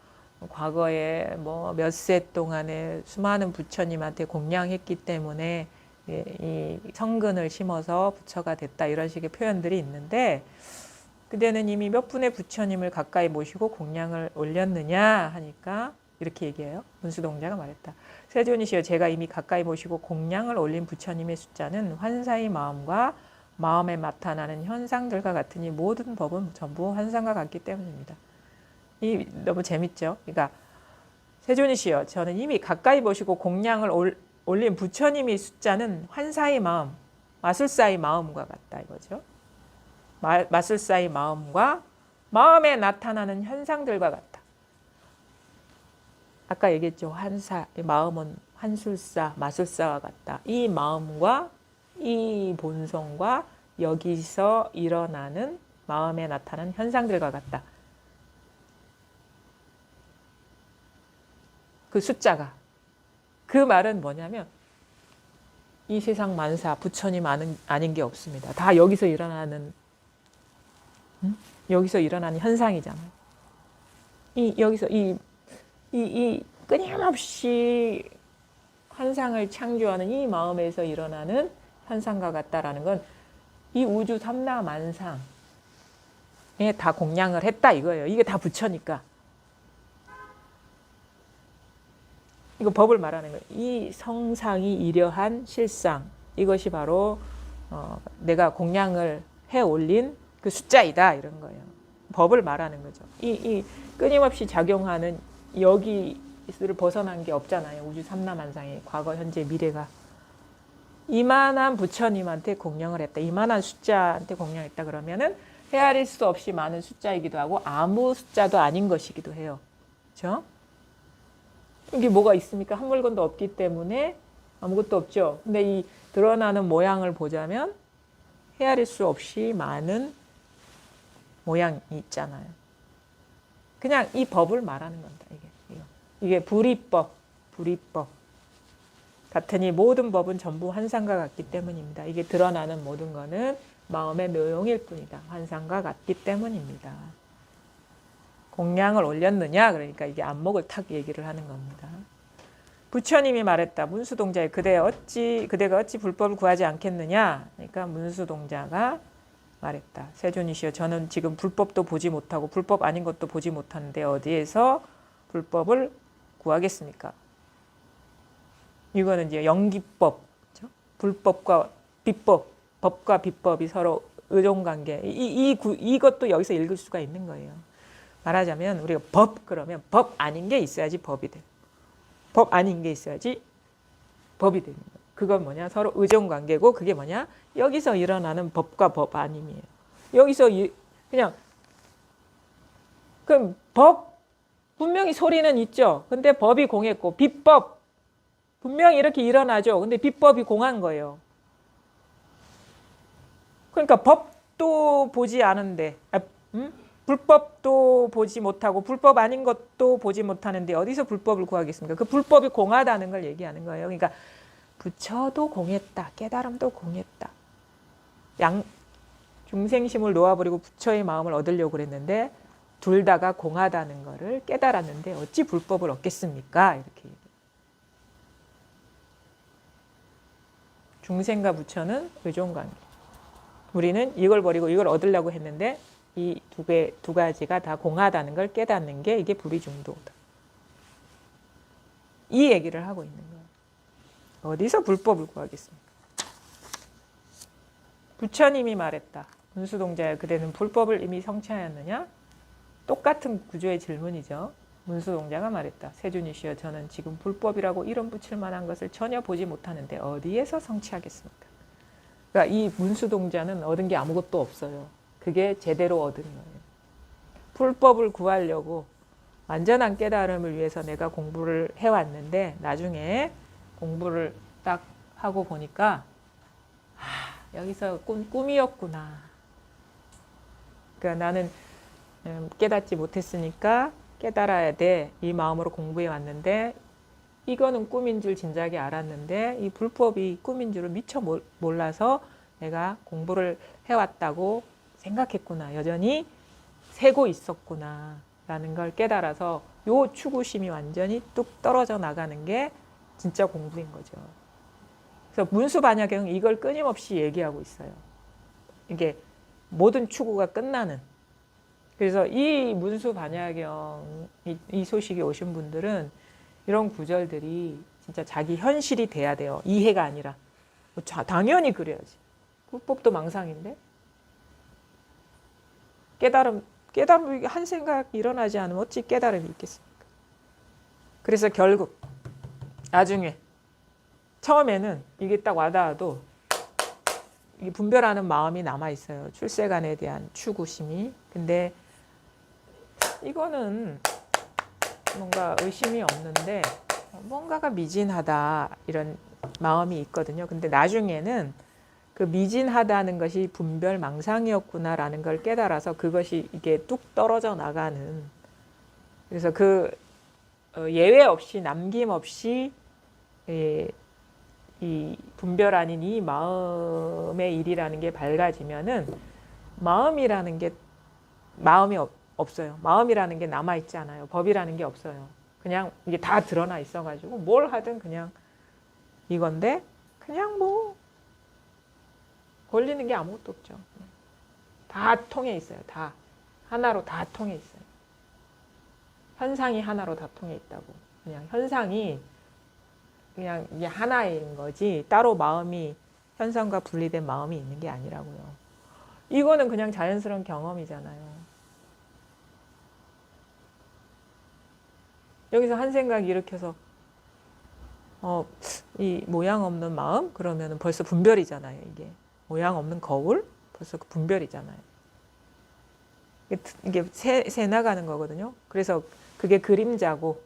과거에 뭐 몇 세 동안에 수많은 부처님한테 공양했기 때문에 이 성근을 심어서 부처가 됐다 이런 식의 표현들이 있는데 그대는 이미 몇 분의 부처님을 가까이 모시고 공양을 올렸느냐 하니까 이렇게 얘기해요. 문수동자가 말했다. 세존이시여 제가 이미 가까이 모시고 공양을 올린 부처님의 숫자는 환사의 마음과 마음에 나타나는 현상들과 같으니 모든 법은 전부 환상과 같기 때문입니다. 이 너무 재밌죠? 그러니까 세존이시여 저는 이미 가까이 모시고 공양을 올린 부처님의 숫자는 환사의 마음, 마술사의 마음과 같다 이거죠. 마술사의 마음과 마음에 나타나는 현상들과 같다. 아까 얘기했죠. 환사, 마음은 환술사, 마술사와 같다. 이 마음과 이 본성과 여기서 일어나는 마음에 나타나는 현상들과 같다. 그 숫자가. 그 말은 뭐냐면 이 세상 만사, 부처님 아닌 게 없습니다. 다 여기서 일어나는 여기서 일어나는 현상이잖아요. 여기서 이 끊임없이 환상을 창조하는 이 마음에서 일어나는 현상과 같다라는 건 이 우주 삼라만상에 다 공양을 했다 이거예요. 이게 다 부처니까. 이거 법을 말하는 거예요. 이 성상이 이러한 실상 이것이 바로 내가 공양을 해 올린 그 숫자이다 이런 거예요. 법을 말하는 거죠. 이 끊임없이 작용하는 여기를 벗어난 게 없잖아요. 우주 삼라만상에 과거, 현재, 미래가. 이만한 부처님한테 공양을 했다. 이만한 숫자한테 공양했다 그러면은 헤아릴 수 없이 많은 숫자이기도 하고 아무 숫자도 아닌 것이기도 해요. 그렇죠? 이게 뭐가 있습니까? 한 물건도 없기 때문에 아무것도 없죠. 근데 이 드러나는 모양을 보자면 헤아릴 수 없이 많은 모양이 있잖아요. 그냥 이 법을 말하는 겁니다. 이게 불이법 같으니 모든 법은 전부 환상과 같기 때문입니다. 이게 드러나는 모든 것은 마음의 묘용일 뿐이다. 환상과 같기 때문입니다. 공양을 올렸느냐? 그러니까 이게 안목을 탁 얘기를 하는 겁니다. 부처님이 말했다. 문수동자에 그대가 어찌 불법을 구하지 않겠느냐? 그러니까 문수동자가 말했다. 세존이시여 저는 지금 불법도 보지 못하고 불법 아닌 것도 보지 못하는데 어디에서 불법을 구하겠습니까? 이거는 이제 영기법, 그렇죠? 불법과 비법, 법과 비법이 서로 의존관계. 이것도 여기서 읽을 수가 있는 거예요. 말하자면 우리가 법 그러면 법 아닌 게 있어야지 법이 돼. 법 아닌 게 있어야지 법이 되는 거예요. 그건 뭐냐? 서로 의존관계고 그게 뭐냐? 여기서 일어나는 법과 법 아님이에요. 여기서 그냥 그럼 법 분명히 소리는 있죠. 근데 법이 공했고 비법 분명히 이렇게 일어나죠. 근데 비법이 공한 거예요. 그러니까 법도 보지 않은데 불법도 보지 못하고 불법 아닌 것도 보지 못하는데 어디서 불법을 구하겠습니까? 그 불법이 공하다는 걸 얘기하는 거예요. 그러니까 부처도 공했다. 깨달음도 공했다. 중생심을 놓아버리고 부처의 마음을 얻으려고 그랬는데 둘 다가 공하다는 거를 깨달았는데 어찌 불법을 얻겠습니까? 이렇게 얘기해요. 중생과 부처는 의존관계. 우리는 이걸 버리고 이걸 얻으려고 했는데 이 두 가지가 다 공하다는 걸 깨닫는 게 이게 불이중도다. 이 얘기를 하고 있는 거예요. 어디서 불법을 구하겠습니까? 부처님이 말했다. 문수동자야 그대는 불법을 이미 성취하였느냐? 똑같은 구조의 질문이죠. 문수동자가 말했다. 세존이시여 저는 지금 불법이라고 이름 붙일 만한 것을 전혀 보지 못하는데 어디에서 성취하겠습니까? 그러니까 이 문수동자는 얻은 게 아무것도 없어요. 그게 제대로 얻은 거예요. 불법을 구하려고 완전한 깨달음을 위해서 내가 공부를 해왔는데 나중에 공부를 딱 하고 보니까 여기서 꿈이었구나. 그러니까 나는 깨닫지 못했으니까 깨달아야 돼. 이 마음으로 공부해 왔는데 이거는 꿈인 줄 진작에 알았는데 이 불법이 꿈인 줄을 미처 몰라서 내가 공부를 해왔다고 생각했구나. 여전히 새고 있었구나 라는 걸 깨달아서 요 추구심이 완전히 뚝 떨어져 나가는 게 진짜 공부인 거죠. 그래서 문수반야경은 이걸 끊임없이 얘기하고 있어요. 이게 모든 추구가 끝나는. 그래서 이 문수반야경 이 소식이 오신 분들은 이런 구절들이 진짜 자기 현실이 돼야 돼요. 이해가 아니라. 당연히 그래야지. 불법도 망상인데. 깨달음 한 생각 일어나지 않으면 어찌 깨달음이 있겠습니까? 그래서 결국 나중에 처음에는 이게 딱 와닿아도 이게 분별하는 마음이 남아 있어요. 출세간에 대한 추구심이. 근데 이거는 뭔가 의심이 없는데 뭔가가 미진하다 이런 마음이 있거든요. 근데 나중에는 그 미진하다는 것이 분별 망상이었구나라는 걸 깨달아서 그것이 이게 뚝 떨어져 나가는. 그래서 그 예외 없이 남김없이 이 분별 아닌 이 마음의 일이라는 게 밝아지면은 마음이라는 게 마음이 없어요. 마음이라는 게 남아 있지 않아요. 법이라는 게 없어요. 그냥 이게 다 드러나 있어가지고 뭘 하든 그냥 이건데 그냥 뭐 걸리는 게 아무것도 없죠. 다 통해 있어요. 다 하나로 다 통해 있어요. 현상이 하나로 다 통해 있다고. 그냥 현상이 그냥 이게 하나인 거지 따로 마음이 현상과 분리된 마음이 있는 게 아니라고요. 이거는 그냥 자연스러운 경험이잖아요. 여기서 한 생각 일으켜서 이 모양 없는 마음 그러면 벌써 분별이잖아요. 이게 모양 없는 거울 벌써 그 분별이잖아요. 이게 새 나가는 거거든요. 그래서 그게 그림자고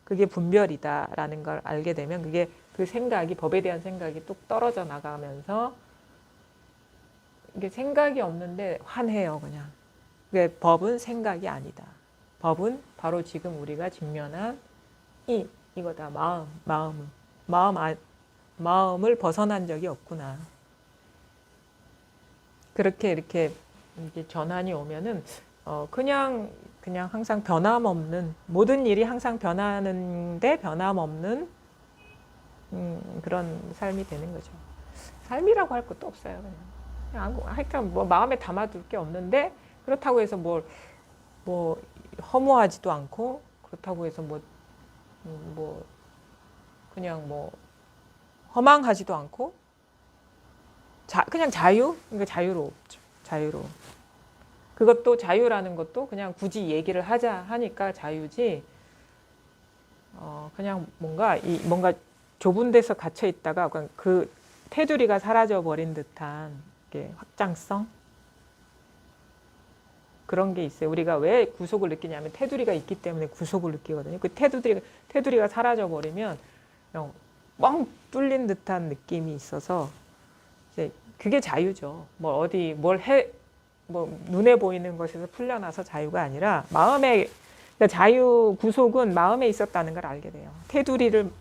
그게 분별이다라는 걸 알게 되면 그게 그 생각이 법에 대한 생각이 뚝 떨어져 나가면서 이게 생각이 없는데 환해요. 그냥 그게 법은 생각이 아니다. 법은 바로 지금 우리가 직면한 이거다. 마음을 벗어난 적이 없구나. 그렇게 이렇게 전환이 오면은 그냥 항상 변함없는 모든 일이 항상 변하는데 변함없는 그런 삶이 되는 거죠. 삶이라고 할 것도 없어요. 그냥 하여튼 뭐 마음에 담아둘 게 없는데 그렇다고 해서 뭐 허무하지도 않고 그렇다고 해서 그냥 허망하지도 않고 그냥 그러니까 자유롭죠. 자유로워. 그것도 자유라는 것도 그냥 굳이 얘기를 하자 하니까 자유지. 그냥 뭔가 좁은 데서 갇혀 있다가 그 테두리가 사라져 버린 듯한 확장성 그런 게 있어요. 우리가 왜 구속을 느끼냐면 테두리가 있기 때문에 구속을 느끼거든요. 그 테두리가 사라져 버리면 뻥 뚫린 듯한 느낌이 있어서 이제 그게 자유죠. 눈에 보이는 것에서 풀려나서 자유가 아니라 그러니까 자유 구속은 마음에 있었다는 걸 알게 돼요. 테두리를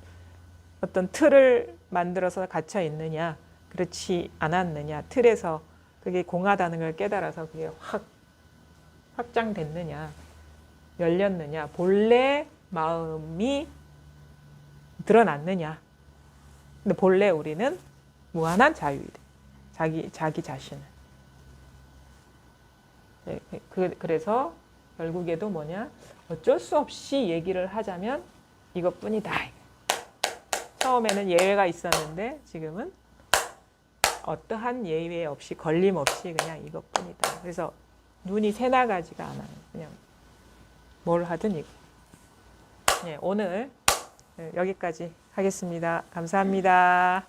어떤 틀을 만들어서 갇혀 있느냐, 그렇지 않았느냐, 틀에서 그게 공하다는 걸 깨달아서 그게 확장됐느냐, 열렸느냐, 본래 마음이 드러났느냐. 근데 본래 우리는 무한한 자유이다. 자기 자신을. 그래서 결국에도 어쩔 수 없이 얘기를 하자면 이것뿐이다. 처음에는 예외가 있었는데 지금은 어떠한 예외 없이 걸림 없이 그냥 이것뿐이다. 그래서 눈이 새나가지가 않아요. 그냥 뭘 하든 이거. 네, 오늘 여기까지 하겠습니다. 감사합니다.